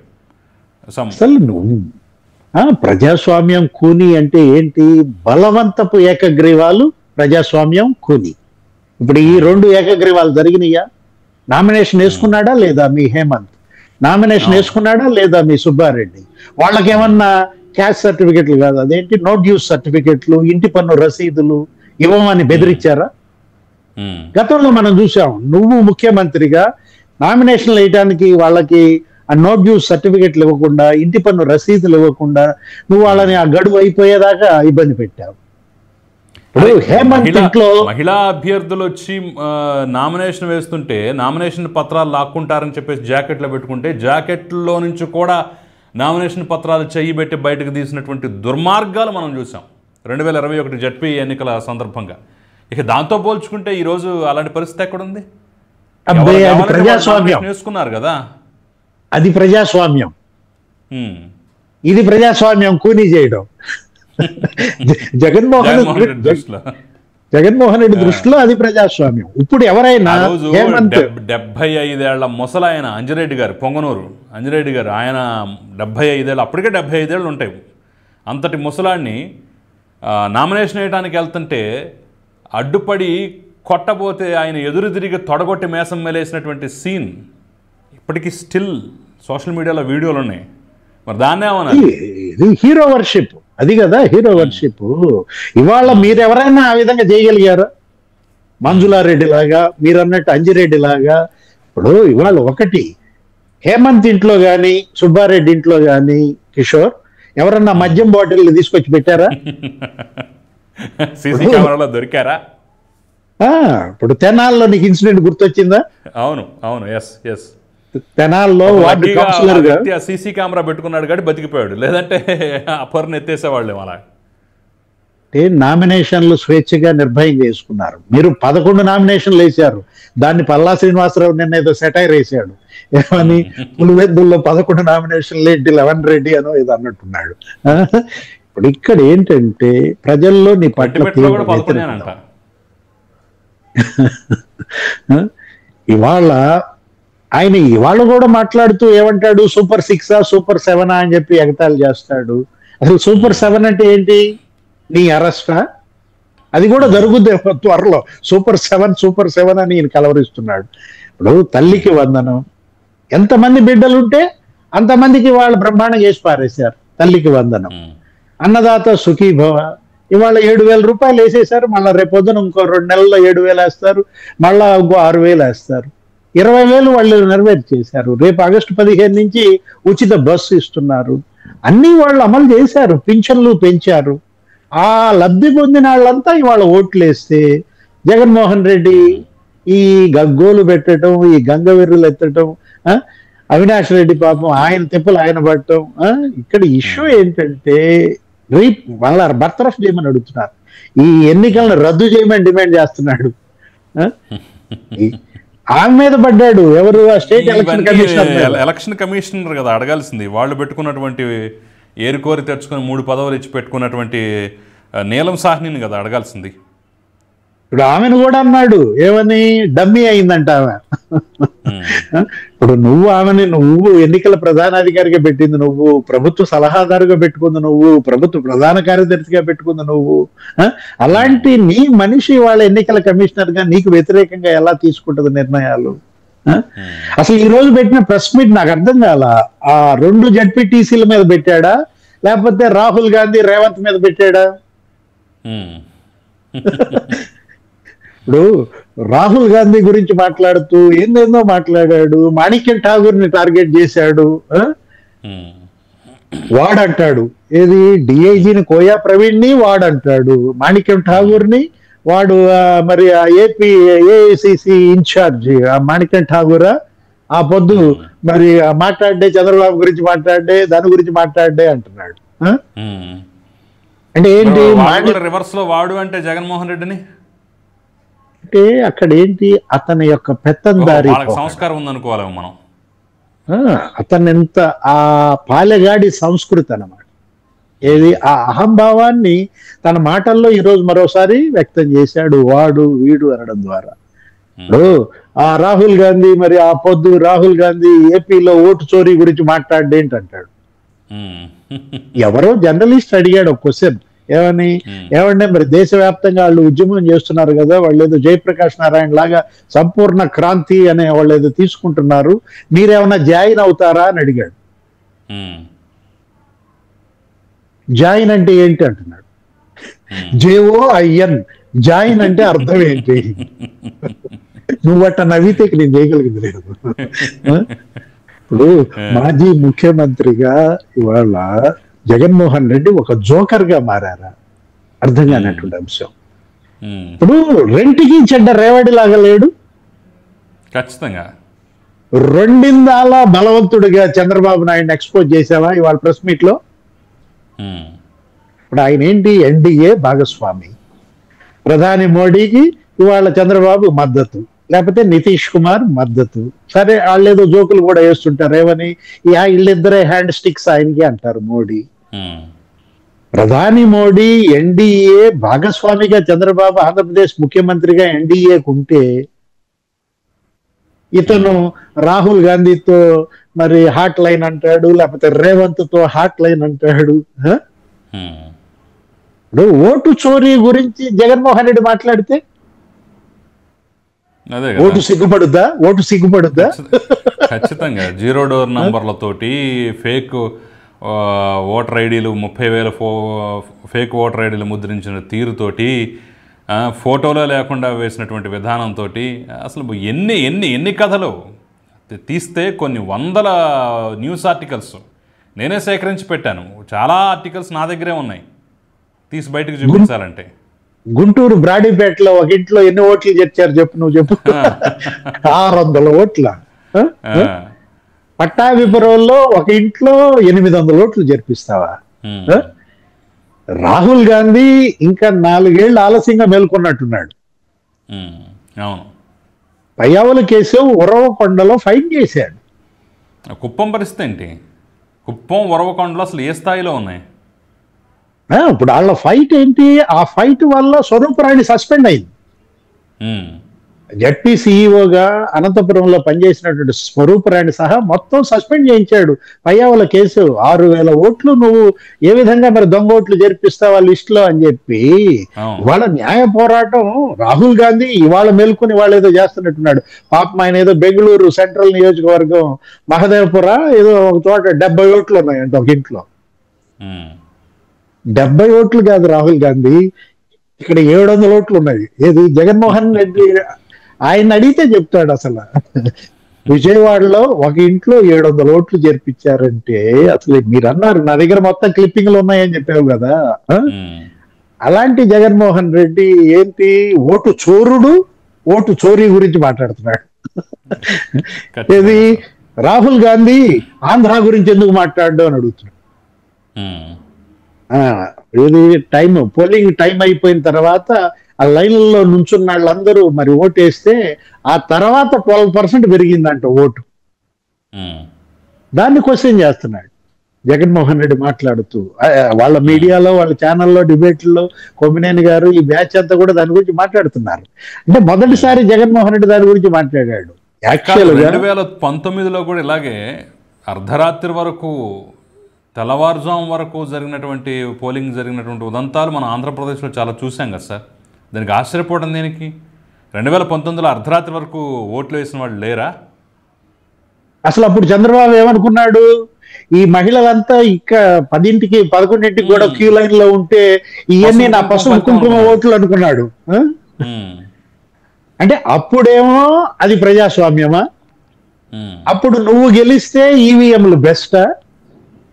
అసలు నువ్వు ప్రజాస్వామ్యం కూని అంటే ఏంటి? బలవంతపు ఏకగ్రీవాలు ప్రజాస్వామ్యం కూని. ఇప్పుడు ఈ 2 ఏకగ్రీవాలు జరిగినాయా? నామినేషన్ వేసుకున్నాడా లేదా మీ హేమంత్? నామినేషన్ వేసుకున్నాడా లేదా మీ సుబ్బారెడ్డి? వాళ్ళకేమన్నా క్యాస్ట్ సర్టిఫికెట్లు కాదు, అదేంటి నో డ్యూస్ సర్టిఫికెట్లు, ఇంటి పన్ను రసీదులు ఇవ్వమని బెదిరించారా? గతంలో మనం చూసాం, నువ్వు ముఖ్యమంత్రిగా నామినేషన్లు వేయడానికి వాళ్ళకి ఆ నో డ్యూస్ సర్టిఫికెట్లు ఇవ్వకుండా, ఇంటి పన్ను రసీదులు ఇవ్వకుండా నువ్వు వాళ్ళని ఆ గడువు అయిపోయేదాకా ఇబ్బంది పెట్టావు. మహిళా అభ్యర్థులు వచ్చి నామినేషన్ వేస్తుంటే నామినేషన్ పత్రాలు లాక్కుంటారని చెప్పేసి జాకెట్లో పెట్టుకుంటే, జాకెట్లో నుంచి కూడా నామినేషన్ పత్రాలు చెయ్యి పెట్టి బయటకు తీసినటువంటి దుర్మార్గాలు మనం చూసాం 2021 జడ్పీ ఎన్నికల సందర్భంగా. ఇక దాంతో పోల్చుకుంటే ఈరోజు అలాంటి పరిస్థితి ఎక్కడుంది? వేసుకున్నారు కదా, అది ప్రజాస్వామ్యం. ఇది ప్రజాస్వామ్యం కూనీ చేయడం. జగన్మోహన్ రెడ్డి దృష్టిలో అది ప్రజాస్వామ్యం. ఇప్పుడు ఎవరైనా 75 ఏళ్ల ముసలాయన అంజిరెడ్డి గారు, పొంగనూరు అంజిరెడ్డి గారు, ఆయన 75 ఏళ్ళు, అప్పటికే 75 ఏళ్ళు ఉంటాయి. అంతటి ముసలాన్ని నామినేషన్ వేయడానికి వెళ్తుంటే అడ్డుపడి కొట్టబోతే ఆయన ఎదురు తిరిగి తొడగొట్టి మేసం మేలేసినటువంటి సీన్ ఇప్పటికీ స్టిల్ సోషల్ మీడియాలో వీడియోలు ఉన్నాయి. మరి దాన్నే ఏమన్నా హీరో వర్షిప్, అది కదా హీరో వర్షిప్. ఇవాళ మీరెవరైనా ఆ విధంగా చేయగలిగారా? మంజులారెడ్డి లాగా, మీరన్నట్టు అంజిరెడ్డి లాగా. ఇప్పుడు ఇవాళ ఒకటి, హేమంత్ ఇంట్లో కానీ సుబ్బారెడ్డి ఇంట్లో కానీ కిషోర్ ఎవరన్నా మద్యం బాటిల్ తీసుకొచ్చి పెట్టారా? సీసీ కెమెరాలో దొరికారా? ఇప్పుడు తెనాల్లో నీకు ఇన్సిడెంట్ గుర్తొచ్చిందా? అవును అవును, ఎస్ ఎస్. తెనాల్లో వార్డు కౌన్సిలర్ గా సీసీ కెమెరా పెట్టుకున్నాడు కాబట్టి బతికిపోయాడు, లేదంటే అపర్ని ఎత్తేసేవాళ్ళేం. అలా నామినేషన్లు స్వేచ్ఛగా నిర్భయం చేసుకున్నారు. మీరు 11 నామినేషన్లు వేశారు. దాన్ని పల్లా శ్రీనివాసరావు నిన్న ఏదో సెటైర్ వేశాడు, ఏమని పులివెందుల్లో 11 నామినేషన్లు ఏంటి 11 రెడ్డి అనో ఏదో అన్నట్టున్నాడు. ఇప్పుడు ఇక్కడ ఏంటంటే ప్రజల్లో నీ పట్ల ఇవాళ కూడా మాట్లాడుతూ ఏమంటాడు, సూపర్ 6 సూపర్ 7 అని చెప్పి ఎగతాళి చేస్తాడు. అసలు సూపర్ 7 అంటే ఏంటి? నీ అరెస్టా? అది కూడా జరుగుద్ది త్వరలో. సూపర్ 7 అని ఈయన కలవరిస్తున్నాడు. ఇప్పుడు తల్లికి వందనం, ఎంతమంది బిడ్డలుంటే అంతమందికి వాళ్ళు బ్రహ్మాండం చేసి పారేశారు. తల్లికి వందనం, అన్నదాత సుఖీభవ, ఇవాళ 7,000 రూపాయలు వేసేశారు. మళ్ళీ రేపొద్దున ఇంకో 2 నెలల్లో 7,000 వేస్తారు, మళ్ళా ఇంకో 6,000 వేస్తారు. 20,000 వాళ్ళు నెరవేర్చేశారు. రేపు ఆగస్టు 15 నుంచి ఉచిత బస్సు ఇస్తున్నారు. అన్ని వాళ్ళు అమలు చేశారు. పింఛన్లు పెంచారు. ఆ లబ్ధి పొందిన వాళ్ళంతా ఇవాళ ఓట్లేస్తే జగన్మోహన్ రెడ్డి ఈ గగ్గోలు పెట్టడం, ఈ గంగవెర్రులు ఎత్తడం, అవినాష్ రెడ్డి పాపం ఆయన తిప్పలు ఆయన పడటం. ఇక్కడ ఇష్యూ ఏంటంటే మళ్ళా బర్తరఫ్ చేయమని అడుగుతున్నారు. ఈ ఎన్నికలను రద్దు చేయమని డిమాండ్ చేస్తున్నాడు. ఆమె మీద పడ్డాడు. ఎవరు? State election commissioner. Election commissioner కదా అడగాల్సింది. వాళ్ళు పెట్టుకున్నటువంటి ఏరుకోరి తెచ్చుకొని 3 పదవులు ఇచ్చి పెట్టుకున్నటువంటి నీలం సాహ్నిని కదా అడగాల్సింది. ఇప్పుడు ఆమెను కూడా అన్నాడు, ఏమని? డమ్మీ అయిందంట ఆమె. ఇప్పుడు నువ్వు ఎన్నికల ప్రధానాధికారిగా పెట్టింది నువ్వు, ప్రభుత్వ సలహాదారుగా పెట్టుకుంది నువ్వు, ప్రభుత్వ ప్రధాన కార్యదర్శిగా పెట్టుకుంది నువ్వు. అలాంటి నీ మనిషి వాళ్ళ ఎన్నికల కమిషనర్ గా నీకు వ్యతిరేకంగా ఎలా తీసుకుంటుంది నిర్ణయాలు? అసలు ఈ రోజు పెట్టిన ప్రెస్ మీట్ నాకు అర్థం కాల. ఆ 2 జడ్పీటీసీల మీద పెట్టాడా, లేకపోతే రాహుల్ గాంధీ రేవంత్ మీద పెట్టాడా? ఇప్పుడు రాహుల్ గాంధీ గురించి మాట్లాడుతూ ఏందేందో మాట్లాడాడు. మాణిక్యం ఠాగూర్ని టార్గెట్ చేశాడు. వాడంటాడు ఏది? డిఐజీని కోయా ప్రవీణ్ ని వాడంటాడు. మాణిక్యం ఠాగూర్ని వాడు మరి ఆ ఏపీ ఏఐసిసి ఇన్ఛార్జి మాణిక్యం ఠాగూరా ఆ పొద్దు మరి మాట్లాడే చంద్రబాబు గురించి మాట్లాడే, దాని గురించి మాట్లాడే అంటున్నాడు. అంటే ఏంటి? రివర్స్ లో వాడు అంటే జగన్మోహన్ రెడ్డిని అంటే అక్కడ ఏంటి? అతని యొక్క పెత్తందారి సంస్కారం ఉందనుకోవాలి మనం. అతను ఎంత ఆ పాలెగాడి సంస్కృతి అన్నమాట. ఏది? ఆ అహంభావాన్ని తన మాటల్లో ఈరోజు మరోసారి వ్యక్తం చేశాడు. వాడు వీడు అనడం ద్వారా. ఇప్పుడు ఆ రాహుల్ గాంధీ మరి ఆ పొద్దు రాహుల్ గాంధీ ఏపీలో ఓటు చోరీ గురించి మాట్లాడేంటంటాడు. ఎవరో జర్నలిస్ట్ అడిగాడు ఒక క్వశ్చన్, ఏమంటే మరి దేశవ్యాప్తంగా వాళ్ళు ఉద్యమం చేస్తున్నారు కదా, వాళ్ళు ఏదో జయప్రకాష్ నారాయణ లాగా సంపూర్ణ క్రాంతి అనే వాళ్ళు ఏదో తీసుకుంటున్నారు, మీరేమన్నా జాయిన్ అవుతారా అని అడిగాడు. జాయిన్ అంటే ఏంటి అంటున్నాడు. JOIN జాయిన్ అంటే అర్థం ఏంటి? నువ్వట్ట నవ్వితే నేను చేయగలిగింది లేదు. ఇప్పుడు మాజీ ముఖ్యమంత్రిగా ఇవాళ జగన్మోహన్ రెడ్డి ఒక జోకర్ గా మారారా? అర్థం కానటువంటి అంశం. ఇప్పుడు రెంటికి చెడ్డ రేవడి లాగా లేడు. ఖచ్చితంగా రెండిందాల బలవంతుడిగా చంద్రబాబు నాయుడు ఎక్స్పోజ్ చేసావా ఇవాళ ప్రెస్ మీట్ లో? ఇప్పుడు ఆయన ఏంటి? ఎన్డీఏ భాగస్వామి. ప్రధాని మోడీకి ఇవాళ చంద్రబాబు మద్దతు, లేకపోతే నితీష్ కుమార్ మద్దతు. సరే వాళ్ళేదో జోకులు కూడా వేస్తుంటారు. ఏమని? వీళ్ళిద్దరే హ్యాండ్ స్టిక్స్ ఆయనకి అంటారు మోడీ. ప్రధాని మోడీ ఎన్డీఏ భాగస్వామిగా చంద్రబాబు ఆంధ్రప్రదేశ్ ముఖ్యమంత్రిగా ఎన్డీఏకు ఉంటే ఇతను రాహుల్ గాంధీతో మరి హాట్ లైన్ అంటాడు, లేకపోతే రేవంత్ తో హాట్ లైన్ అంటాడు. ఇప్పుడు ఓటు చోరీ గురించి జగన్మోహన్ రెడ్డి మాట్లాడితే ఓటు సిగ్గుపడుద్దా? ఓటు సిగ్గుపడుద్దా? ఖచ్చితంగా 0 డోర్ నంబర్లతోటి ఫేక్ ఓటర్ ఐడీలు 30,000 ఫేక్ ఓటర్ ఐడీలు ముద్రించిన తీరుతోటి, ఫోటోలో లేకుండా వేసినటువంటి విధానంతో అసలు ఎన్ని ఎన్ని ఎన్ని కథలు తీస్తే కొన్ని వందల న్యూస్ ఆర్టికల్స్ నేనే సేకరించి పెట్టాను. చాలా ఆర్టికల్స్ నా దగ్గరే ఉన్నాయి, తీసి బయటకు చూపించాలంటే. గుంటూరు బ్రాడీపేటలో ఒక ఇంట్లో ఎన్ని ఓట్లు చేర్చారు చెప్పు, నువ్వు చెప్పు. 600 ఓట్ల. పట్టాభిపురంలో ఒక ఇంట్లో 800 ఓట్లు జరిపిస్తావా? రాహుల్ గాంధీ ఇంకా 4 ఏళ్ళు ఆలస్యంగా మేల్కొన్నట్టున్నాడు. అవును. పయ్యావుల కేసు ఉరవకొండలో ఫైట్ చేశాడు. కుప్పం పరిస్థితి ఏంటి? కుప్పం ఉరవకొండలో అసలు ఏ స్థాయిలో ఉన్నాయి? ఇప్పుడు వాళ్ళ ఫైట్ ఏంటి? ఆ ఫైట్ వల్ల స్వరూపరాణి సస్పెండ్ అయింది. జడ్పీ సిఇఓగా అనంతపురంలో పనిచేసినటువంటి స్వరూపరాణి సహా మొత్తం సస్పెండ్ చేయించాడు. పయ్యావుల కేసు 6,000 ఓట్లు నువ్వు ఏ విధంగా మరి దొంగ ఓట్లు జరిపిస్తావా లిస్ట్ లో అని చెప్పి వాళ్ళ న్యాయ పోరాటం. రాహుల్ గాంధీ ఇవాళ మేల్కొని వాళ్ళు ఏదో చేస్తున్నట్టున్నాడు. పాపం ఆయన ఏదో బెంగళూరు సెంట్రల్ నియోజకవర్గం మహదేవపుర ఏదో ఒక చోట 70 ఓట్లు ఉన్నాయంట ఒక ఇంట్లో. 70 ఓట్లు కాదు రాహుల్ గాంధీ, ఇక్కడ 700 ఓట్లు ఉన్నాయి. ఏది? జగన్మోహన్ రెడ్డి ఆయన అడిగితే చెప్తాడు అసలు. విజయవాడలో ఒక ఇంట్లో 700 ఓట్లు చేర్పించారంటే అసలు మీరు అన్నారు నా దగ్గర మొత్తం క్లిప్పింగ్లు ఉన్నాయని చెప్పావు కదా. అలాంటి జగన్మోహన్ రెడ్డి ఏంటి ఓటు చోరుడు, ఓటు చోరీ గురించి మాట్లాడుతున్నాడు. ఇది రాహుల్ గాంధీ ఆంధ్ర గురించి ఎందుకు మాట్లాడడం అని అడుగుతున్నాడు. ఇది పోలింగ్ టైం అయిపోయిన తర్వాత ఆ లైన్లలో నుంచున్న వాళ్ళందరూ మరి ఓటేస్తే ఆ తర్వాత 12% పెరిగిందంట ఓటు. దాన్ని క్వశ్చన్ చేస్తున్నాడు జగన్మోహన్ రెడ్డి మాట్లాడుతూ. వాళ్ళ మీడియాలో, వాళ్ళ ఛానల్లో, డిబేట్లో కొమ్మినేని గారు ఈ బ్యాచ్ అంతా కూడా దాని గురించి మాట్లాడుతున్నారు. అంటే మొదటిసారి జగన్మోహన్ రెడ్డి దాని గురించి మాట్లాడాడు. 2019లో కూడా ఇలాగే అర్ధరాత్రి వరకు, తెల్లవారుజాము వరకు జరిగినటువంటి పోలింగ్ జరిగినటువంటి ఉదంతాలు మన ఆంధ్రప్రదేశ్లో చాలా చూసాం కదా సార్. దానికి ఆశ్చర్యపోవడం దేనికి? 2019లో అర్ధరాత్రి వరకు ఓట్లు వేసిన వాళ్ళు లేరా? అసలు అప్పుడు చంద్రబాబు ఏమనుకున్నాడు, ఈ మహిళలంతా ఇక 10ంటికి 11ంటికి కూడా క్యూ లైన్ లో ఉంటే ఇవన్నీ నా పసుపు కుంకుమ ఓట్లు అనుకున్నాడు. అంటే అప్పుడేమో అది ప్రజాస్వామ్యమా, అప్పుడు నువ్వు గెలిస్తే ఈవీఎంలు బెస్టా,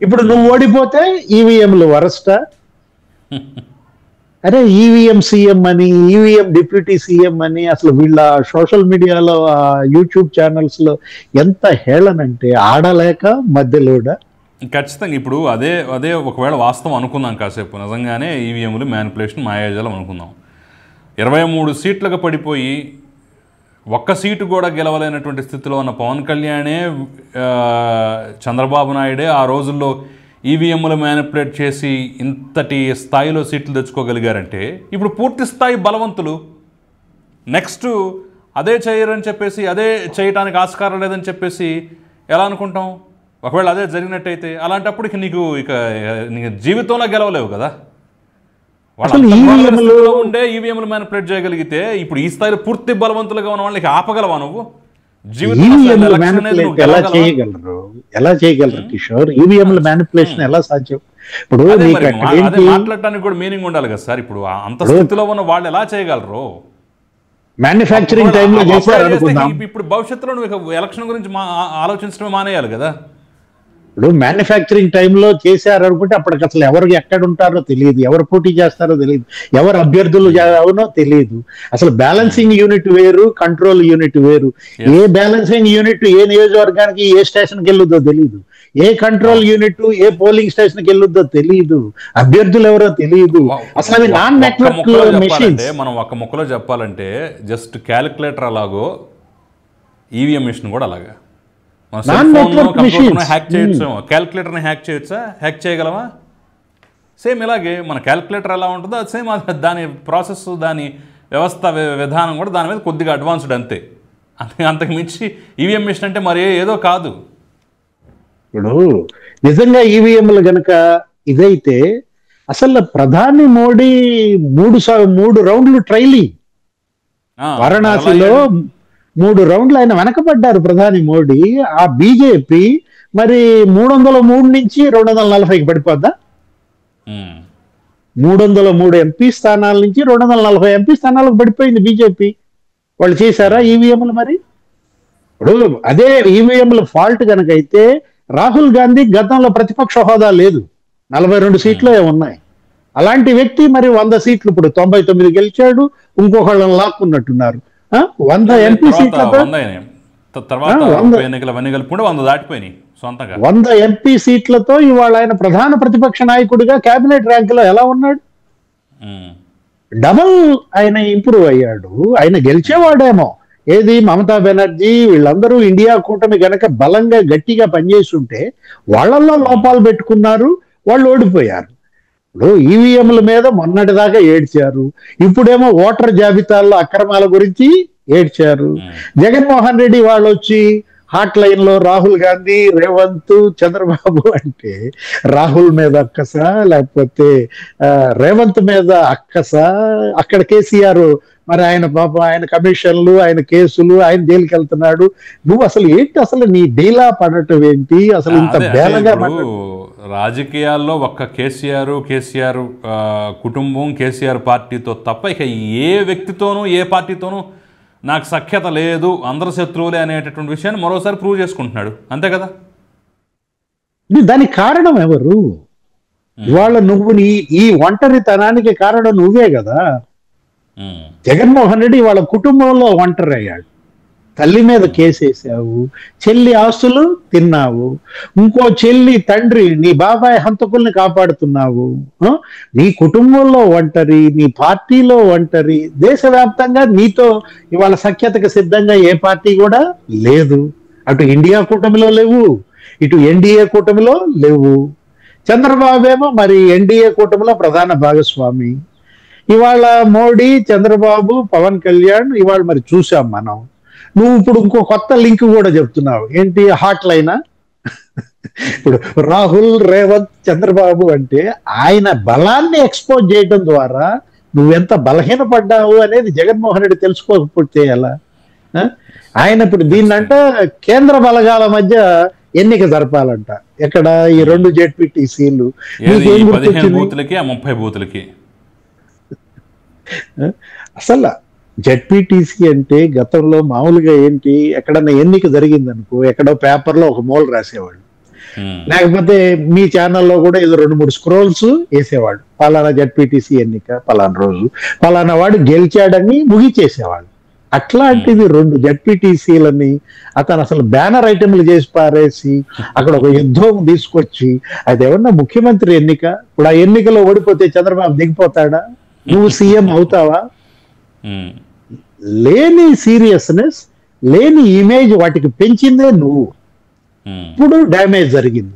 ఇప్పుడు నువ్వు ఓడిపోతే ఈవీఎంలు వరస్టా? అరే ఈవీఎం సీఎం అని, ఈవీఎం డిప్యూటీ సీఎం అని అసలు వీళ్ళ సోషల్ మీడియాలో, యూట్యూబ్ ఛానల్స్ లో ఎంత హేళనంటే ఆడలేక మధ్యలోడ. ఖచ్చితంగా ఇప్పుడు అదే అదే ఒకవేళ వాస్తవం అనుకుందాం కాసేపు, నిజంగానే ఈవీఎంలు మ్యానిపులేషన్ మాయాజాలం అనుకుందాం. 23 సీట్లకు పడిపోయి ఒక్క సీటు కూడా గెలవలేనటువంటి స్థితిలో ఉన్న పవన్ కళ్యాణే, చంద్రబాబు నాయుడే ఆ రోజుల్లో ఈవీఎంలు మ్యానిపులేట్ చేసి ఇంతటి స్థాయిలో సీట్లు తెచ్చుకోగలిగారంటే, ఇప్పుడు పూర్తి స్థాయి బలవంతులు నెక్స్ట్ అదే చేయరని చెప్పేసి, అదే చేయటానికి ఆస్కారం లేదని చెప్పేసి ఎలా అనుకుంటాం? ఒకవేళ అదే జరిగినట్టయితే అలాంటప్పుడు నీకు జీవితంలో గెలవలేవు కదా. ఉండే ఈవీఎంలు మ్యానిపులేట్ చేయగలిగితే ఇప్పుడు ఈ స్థాయిలో పూర్తి బలవంతులుగా ఉన్న వాళ్ళకి ఆపగలవా నువ్వు? ఎలా చేయగలరు కిషోర్? ఈవీఎంల మ్యానిపులేషన్ ఎలా సాధ్యం? ఇప్పుడు మాట్లాడటానికి కూడా మీనింగ్ ఉండాలి కదా సార్. ఇప్పుడు అంత స్థితిలో ఉన్న వాళ్ళు ఎలా చేయగలరు? మ్యానుఫ్యాక్చరింగ్ టైంలో ఇప్పుడు భవిష్యత్తులో నువ్వు ఎలక్షన్ గురించి ఆలోచించడం మానేయాలి కదా. ఇప్పుడు మ్యానుఫ్యాక్చరింగ్ టైంలో చేశారు అనుకుంటే అప్పటికి అసలు ఎవరు ఎక్కడ ఉంటారో తెలియదు, ఎవరు పోటీ చేస్తారో తెలియదు, ఎవరు అభ్యర్థులు అవునో తెలియదు. అసలు బ్యాలెన్సింగ్ యూనిట్ వేరు, కంట్రోల్ యూనిట్ వేరు. ఏ బ్యాలెన్సింగ్ యూనిట్ ఏ నియోజకవర్గానికి ఏ స్టేషన్కి వెళ్ళొద్దో తెలియదు, ఏ కంట్రోల్ యూనిట్ ఏ పోలింగ్ స్టేషన్కి వెళ్ళొద్దో తెలియదు, అభ్యర్థులు ఎవరో తెలియదు. అసలు అవి నాన్ నెట్వర్క్ మెషిన్స్. మనం ఒక ముక్కలో చెప్పాలంటే జస్ట్ క్యాలిక్యులేటర్ అలాగో ఈవీఎం మిషన్ కూడా అలాగా. హ్యాక్ చేయొచ్చు, క్యాలిక్యులేటర్ని హ్యాక్ చేయొచ్చా? హ్యాక్ చేయగలవా? సేమ్ ఇలాగే మన క్యాలిక్యులేటర్ ఎలా ఉంటుందో అది సేమ్, దాని ప్రాసెస్, దాని వ్యవస్థ విధానం కూడా దాని మీద కొద్దిగా అడ్వాన్స్డ్ అంతే. అంతకు మించి ఈవీఎం మిషన్ అంటే మరి ఏదో కాదు. ఇప్పుడు నిజంగా ఈవీఎంలు గనక ఇదైతే అసలు ప్రధాని మోడీ 3 రౌండ్లు ట్రైలింగ్ వారణాసిలో 3 రౌండ్లు ఆయన వెనకబడ్డారు ప్రధాని మోడీ. ఆ బీజేపీ మరి 303 నుంచి 240కి పడిపోద్దా? 303 ఎంపీ స్థానాల నుంచి 240 ఎంపీ స్థానాలకు పడిపోయింది బీజేపీ. వాళ్ళు చేశారా ఈవీఎంలు? మరి ఇప్పుడు అదే ఈవీఎంల ఫాల్ట్ కనుకైతే రాహుల్ గాంధీ గతంలో ప్రతిపక్ష హోదా లేదు, 42 సీట్లు ఉన్నాయి. అలాంటి వ్యక్తి మరి 100 సీట్లు ఇప్పుడు 99 గెలిచాడు, ఇంకొకళ్ళని లాక్కున్నట్టున్నారు. 100 ఎంపీ సీట్లతో 100 ఎంపీ సీట్లతో ఇవాళ ఆయన ప్రధాన ప్రతిపక్ష నాయకుడిగా కేబినెట్ ర్యాంకులో ఎలా ఉన్నాడు? డబల్ ఆయన ఇంప్రూవ్ అయ్యాడు. ఆయన గెలిచేవాడేమో, ఏది మమతా బెనర్జీ వీళ్ళందరూ ఇండియా కూటమి గనక బలంగా గట్టిగా పనిచేసి ఉంటే వాళ్ళల్లో లోపాలు పెట్టుకున్నారు, వాళ్ళు ఓడిపోయారు. ఇప్పుడు ఈవీఎంల మీద మొన్నటిదాకా ఏడ్చారు, ఇప్పుడేమో ఓటర్ జాబితాల్లో అక్రమాల గురించి ఏడ్చారు. జగన్మోహన్ రెడ్డి వాళ్ళు వచ్చి హాట్ లైన్ లో రాహుల్ గాంధీ, రేవంత్, చంద్రబాబు అంటే రాహుల్ మీద అక్కసా లేకపోతే రేవంత్ మీద అక్కసా? అక్కడ కేసీఆర్ మరి ఆయన పాపం ఆయన కమిషన్లు, ఆయన కేసులు, ఆయన జైలుకి వెళ్తున్నాడు. నువ్వు అసలు ఏంటి, అసలు నీ డీలా పడటం ఏంటి? అసలు ఇంత బేలగా రాజకీయాల్లో ఒక్క కేసీఆర్ కుటుంబం, కేసీఆర్ పార్టీతో తప్ప ఇక ఏ వ్యక్తితోనూ ఏ పార్టీతోనూ నాకు సఖ్యత లేదు, అందరు శత్రువులే అనేటటువంటి విషయాన్ని మరోసారి ప్రూవ్ చేసుకుంటున్నాడు. అంతే కదా? దానికి కారణం ఎవరు? ఇవాళ నువ్వు ఈ ఒంటరితనానికి కారణం నువ్వే కదా. జగన్మోహన్ రెడ్డి వాళ్ళ కుటుంబంలో ఒంటరి అయ్యాడు. తల్లి మీద కేసేసావు, చెల్లి ఆస్తులు తిన్నావు, ఇంకో చెల్లి తండ్రి నీ బాబాయ్ హంతకుల్ని కాపాడుతున్నావు, నీ కుటుంబంలో ఒంటరి, నీ పార్టీలో ఒంటరి, దేశవ్యాప్తంగా నీతో ఇవాళ సఖ్యతకు సిద్ధంగా ఏ పార్టీ కూడా లేదు. అటు ఇండియా కూటమిలో లేవు, ఇటు ఎన్డీఏ కూటమిలో లేవు. చంద్రబాబు ఏమో మరి ఎన్డీఏ కూటమిలో ప్రధాన భాగస్వామి. ఇవాళ మోడీ, చంద్రబాబు, పవన్ కళ్యాణ్ ఇవాళ మరి చూసాం మనం. నువ్వు ఇప్పుడు ఇంకో కొత్త లింక్ కూడా చెప్తున్నావు. ఏంటి? హాట్ లైనా? ఇప్పుడు రాహుల్, రేవంత్, చంద్రబాబు అంటే ఆయన బలాన్ని ఎక్స్పోజ్ చేయడం ద్వారా నువ్వెంత బలహీనపడ్డావు అనేది జగన్మోహన్ రెడ్డి తెలుసుకోకపోతే ఎలా? ఆయన ఇప్పుడు దీన్నంట కేంద్ర బలగాల మధ్య ఎన్నిక జరపాలంట. ఎక్కడ? ఈ 2 జెడ్పీటీసీలు. 15 బూతులకి 30 బూతులకి. అసలు జెడ్పీటీసీ అంటే గతంలో మామూలుగా ఏంటి, ఎక్కడన్నా ఎన్నిక జరిగిందనుకో ఎక్కడో పేపర్లో ఒక మూల రాసేవాళ్ళు, లేకపోతే మీ ఛానల్లో కూడా ఏదో 2-3 స్క్రోల్స్ వేసేవాళ్ళు. పలానా జెడ్పీటీసీ ఎన్నిక పలానా రోజు, పలానా వాడు గెలిచాడని ముగిచేసేవాళ్ళు. అట్లాంటిది 2 జెడ్పీటీసీలని అతను అసలు బ్యానర్ ఐటెంలు చేసి పారేసి అక్కడ ఒక యుద్ధం తీసుకొచ్చి అది ఏమన్నా ముఖ్యమంత్రి ఎన్నిక? ఇప్పుడు ఆ ఎన్నికలో ఓడిపోతే చంద్రబాబు దిగిపోతాడా? నువ్వు సీఎం అవుతావా? లేని సీరియస్నెస్, లేని ఇమేజ్ వాటికి పెంచిందే నువ్వు. ఇప్పుడు డ్యామేజ్ జరిగింది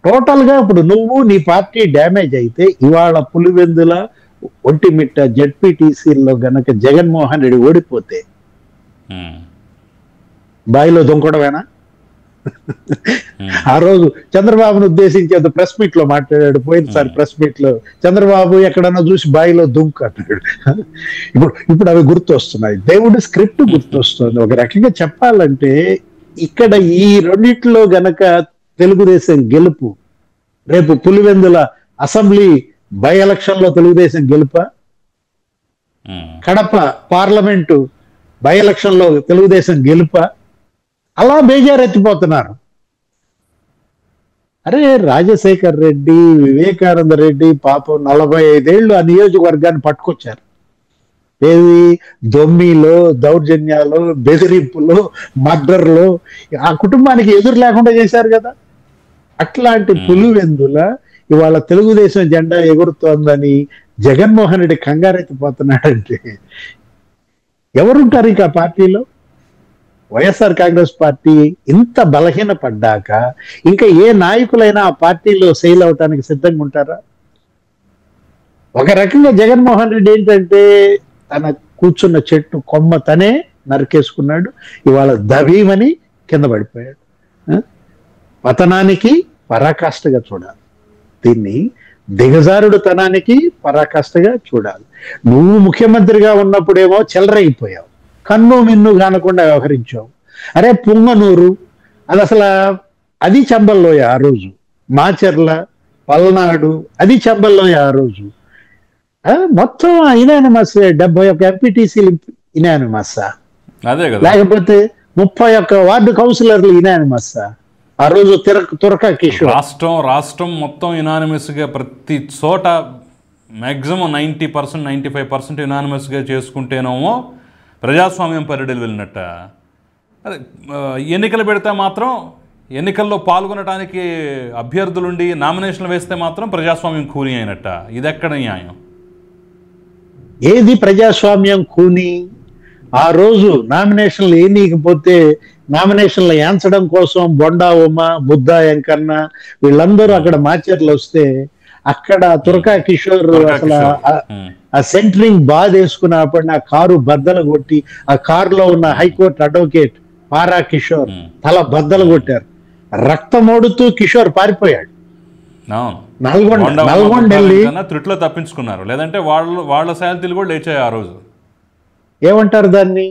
టోటల్ గా. ఇప్పుడు నువ్వు నీ పార్టీ డ్యామేజ్ అయితే ఇవాళ పులివెందుల, ఒంటిమిట్ట జెడ్పీటీసీల్లో గనక జగన్మోహన్ రెడ్డి ఓడిపోతే బాయిలో దుంకడమేనా? ఆ రోజు చంద్రబాబును ఉద్దేశించి అది ప్రెస్ మీట్ లో మాట్లాడాడు. పోయినసారి ప్రెస్ మీట్ లో చంద్రబాబు ఎక్కడన్నా చూసి బాయిలో దుంకు అన్నాడు. ఇప్పుడు అవి గుర్తొస్తున్నాయి. దేవుడి స్క్రిప్ట్ గుర్తొస్తుంది. ఒక రకంగా చెప్పాలంటే ఇక్కడ ఈ రెండిట్లో గనక తెలుగుదేశం గెలుపు, రేపు పులివెందుల అసెంబ్లీ బై ఎలక్షన్ లో తెలుగుదేశం గెలుప, కడప పార్లమెంటు బై ఎలక్షన్ లో తెలుగుదేశం గెలుప, అలా బేజారెత్తిపోతున్నారు. అరే రాజశేఖర్ రెడ్డి, వివేకానంద రెడ్డి పాపం 45 ఏళ్ళు ఆ నియోజకవర్గాన్ని పట్టుకొచ్చారు. ఏది? దొమ్మిలో, దౌర్జన్యాలు, బెదిరింపులు, మర్డర్లు, ఆ కుటుంబానికి ఎదురు లేకుండా చేశారు కదా. అట్లాంటి పులివెందుల ఇవాళ తెలుగుదేశం జెండా ఎగురుతోందని జగన్మోహన్ రెడ్డి కంగారెత్తిపోతున్నాడంటే ఎవరుంటారు ఇక పార్టీలో? వైఎస్ఆర్ కాంగ్రెస్ పార్టీ ఇంత బలహీన పడ్డాక ఇంకా ఏ నాయకులైనా ఆ పార్టీలో సెయిల్ అవటానికి సిద్ధంగా ఉంటారా? ఒక రకంగా జగన్మోహన్ రెడ్డి ఏంటంటే తన కూర్చున్న చెట్టు కొమ్మ తనే నరికేసుకున్నాడు. ఇవాళ దవీమని కింద పడిపోయాడు. పతనానికి పరాకాష్ఠగా చూడాలి, దీన్ని దిగజారుడు తనానికి పరాకాష్ఠగా చూడాలి. నువ్వు ముఖ్యమంత్రిగా ఉన్నప్పుడేమో చెలరైపోయావు, కన్ను మిన్ను కానకుండా వ్యవహరించావు. అరే పుంగనూరు అది అసలు అది చంబల్లోయ ఆ రోజు, మాచర్ల, పల్నాడు అది చంబల్లోయ ఆ రోజు. మొత్తం ఇనానిమస్ 71 ఎంపీటీసీలు ఇనానిమస్, లేకపోతే 31 వార్డు కౌన్సిలర్లు ఇనానిమస్ ఆ రోజు. తురక కిషోర్ రాష్ట్రం మొత్తం యునానిమస్ గా ప్రతి చోట మ్యాక్సిమం 90%, 95% యునానిమస్ గా చేసుకుంటేనేమో ప్రజాస్వామ్యం పరిడిలు వెళ్ళినట్ట. అదే ఎన్నికలు పెడితే మాత్రం, ఎన్నికల్లో పాల్గొనడానికి అభ్యర్థులుండి నామినేషన్లు వేస్తే మాత్రం ప్రజాస్వామ్యం కూని అయినట్ట. ఇది ఎక్కడ న్యాయం? ఏది ప్రజాస్వామ్యం కూని? ఆ రోజు నామినేషన్లు ఏనీకపోతే నామినేషన్లు ఏంచడం కోసం బొండా ఉమ, బుద్ధా వెంకన్న వీళ్ళందరూ అక్కడ మాచర్లు వస్తే అక్కడ తురకా కిషోర్ అసలు ఆ సెంటరింగ్ బాధ వేసుకున్నప్పుడు ఆ కారు బద్దలు కొట్టి ఆ కారులో ఉన్న హైకోర్టు అడ్వకేట్ పారా కిషోర్ తల బద్దలు కొట్టారు. రక్తమోడుతూ కిషోర్ పారిపోయాడు. నల్గొండ వెళ్ళి త్రుట్లో తప్పించుకున్నారు. లేదంటే వాళ్ళ శాలరీలు కూడా లేచాయి ఆ రోజు. ఏమంటారు దాన్ని?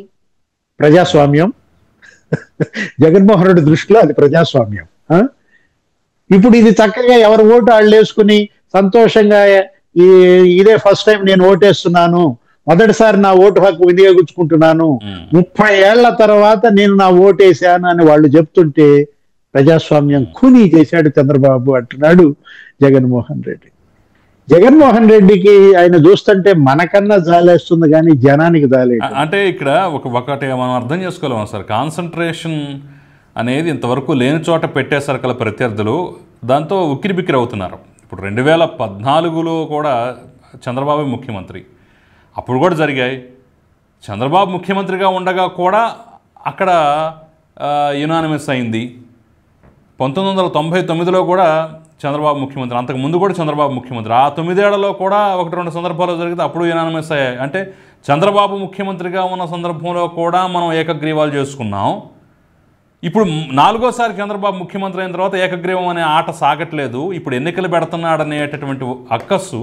ప్రజాస్వామ్యం. జగన్మోహన్ రెడ్డి దృష్టిలో అది ప్రజాస్వామ్యం. ఇప్పుడు ఇది చక్కగా ఎవరు ఓటు వాళ్ళు వేసుకుని సంతోషంగా ఇదే ఫస్ట్ టైం నేను ఓటేస్తున్నాను, మొదటిసారి నా ఓటు హక్కు వినియోగించుకుంటున్నాను, 30 ఏళ్ల తర్వాత నేను నా ఓటేశాను అని వాళ్ళు చెప్తుంటే ప్రజాస్వామ్యం ఖూనీ చేశాడు చంద్రబాబు అంటున్నాడు జగన్మోహన్ రెడ్డి. జగన్మోహన్ రెడ్డికి ఆయన చూస్తుంటే మనకన్నా జాలేస్తుంది కానీ జనానికి జాలేదు. అంటే ఇక్కడ ఒకటి మనం అర్థం చేసుకోలేము సార్, కాన్సన్ట్రేషన్ అనేది ఇంతవరకు లేని చోట పెట్టేసరి కల ప్రత్యర్థులు దాంతో ఉక్కిరి బిక్కిరి అవుతున్నారు. ఇప్పుడు 2014లో కూడా చంద్రబాబు ముఖ్యమంత్రి, అప్పుడు కూడా జరిగాయి. చంద్రబాబు ముఖ్యమంత్రిగా ఉండగా కూడా అక్కడ యునానిమస్ అయింది. 1999లో కూడా చంద్రబాబు ముఖ్యమంత్రి, అంతకుముందు కూడా చంద్రబాబు ముఖ్యమంత్రి. ఆ 9 ఏళ్లలో కూడా 1-2 సందర్భాలు జరిగితే అప్పుడు యునానిమస్ అయ్యాయి. అంటే చంద్రబాబు ముఖ్యమంత్రిగా ఉన్న సందర్భంలో కూడా మనం ఏకగ్రీవాలు చేసుకున్నాం. ఇప్పుడు 4వసారి చంద్రబాబు ముఖ్యమంత్రి అయిన తర్వాత ఏకగ్రీవం అనే ఆట సాగట్లేదు. ఇప్పుడు ఎన్నికలు పెడుతున్నాడనేటటువంటి అక్కస్సు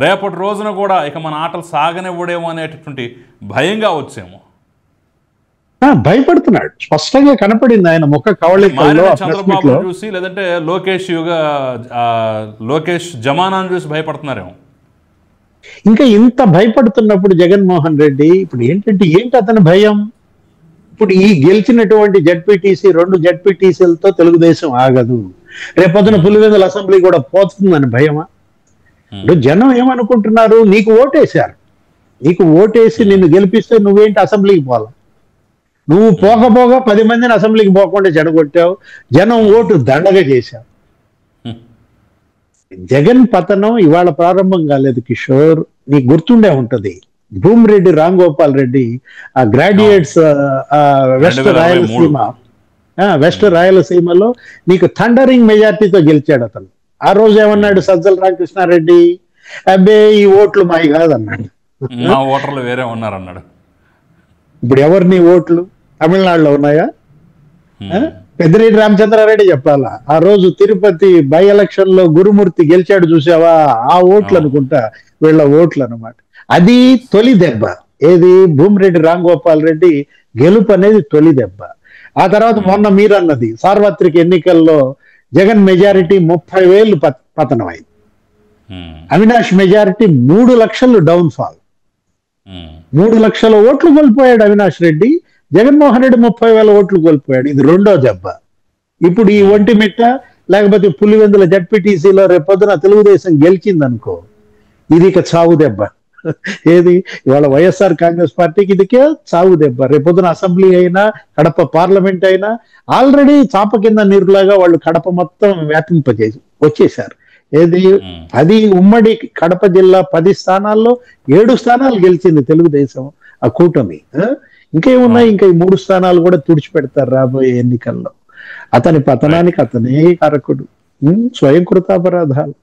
రేపటి రోజున కూడా ఇక మన ఆటలు సాగనివ్వడేమో అనేటటువంటి భయంగా వచ్చేమో. భయపడుతున్నాడు, స్పష్టంగా కనపడింది ఆయన ముఖ కవళికల్లో. చంద్రబాబు చూసి లేదంటే లోకేష్ జమానాను చూసి భయపడుతున్నారేమో. ఇంకా ఇంత భయపడుతున్నప్పుడు జగన్మోహన్ రెడ్డి ఇప్పుడు ఏంటి అతని భయం? ఇప్పుడు ఈ గెలిచినటువంటి జడ్పీటీసీ 2 జడ్పీటీసీలతో తెలుగుదేశం ఆగదు, రేపొద్దున పులివెందుల అసెంబ్లీ కూడా పోతుందని భయమా? ఇప్పుడు జనం ఏమనుకుంటున్నారు, నీకు ఓటేసి నిన్ను గెలిపిస్తే నువ్వేంటి అసెంబ్లీకి పోవాలి, నువ్వు పోకపోగా 10 మందిని అసెంబ్లీకి పోకుండా చెడగొట్టావు, జనం ఓటు దండగా చేశావు. జగన్ పతనం ఇవాళ ప్రారంభం కాలేదు కిషోర్, నీకు గుర్తుండే ఉంటది. భూమిరెడ్డి రాంగోపాల్ రెడ్డి ఆ గ్రాడ్యుయేట్స్ వెస్ట్ రాయలసీమలో నీకు థండరింగ్ మెజార్టీతో గెలిచాడు అతను. ఆ రోజు ఏమన్నాడు సజ్జల రామకృష్ణారెడ్డి, అబ్బే ఈ ఓట్లు మావి కాదన్నాడు, మా ఓటర్లు వేరే ఉన్నారన్నాడు. ఇప్పుడు ఎవరిని ఓట్లు తమిళనాడులో ఉన్నాయా? పెద్దిరెడ్డి రామచంద్రారెడ్డి చెప్పాలా, ఆ రోజు తిరుపతి బై ఎలక్షన్ లో గురుమూర్తి గెలిచాడు చూసావా, ఆ ఓట్లు అనుకుంటా వీళ్ళ ఓట్లు అనమాట. అది తొలి దెబ్బ. ఏది భూమిరెడ్డి రాంగోపాల్ రెడ్డి గెలుపు అనేది తొలి దెబ్బ. ఆ తర్వాత మొన్న మీరన్నది సార్వత్రిక ఎన్నికల్లో జగన్ మెజారిటీ 30,000 పతనం అయింది. అవినాష్ మెజారిటీ 3 లక్షలు డౌన్ ఫాల్. 3 లక్షల ఓట్లు కోల్పోయాడు అవినాష్ రెడ్డి, జగన్మోహన్ రెడ్డి 30,000 ఓట్లు కోల్పోయాడు. ఇది రెండో దెబ్బ. ఇప్పుడు ఈ ఒంటిమిట్ట లేకపోతే పులివెందుల జడ్పీటీసీలో రేపొద్దున తెలుగుదేశం గెలిచిందనుకో, ఇది ఇక చావు దెబ్బ. ఏది ఇవాళ వైఎస్ఆర్ కాంగ్రెస్ పార్టీకి ఇదికే చావు దెబ్బ. రేపొద్దున అసెంబ్లీ అయినా కడప పార్లమెంట్ అయినా ఆల్రెడీ చాప కింద నీరులాగా వాళ్ళు కడప మొత్తం వ్యాపింపజేసి వచ్చేసారు. ఏది అది ఉమ్మడి కడప జిల్లా 10 స్థానాల్లో 7 స్థానాలు గెలిచింది తెలుగుదేశం ఆ కూటమి. ఇంకేమున్నాయి, ఇంకా ఈ 3 స్థానాలు కూడా తుడిచిపెడతారు రాబోయే ఎన్నికల్లో. అతని పతనానికి అతనే కారకుడు, స్వయం కృతాపరాధాలు.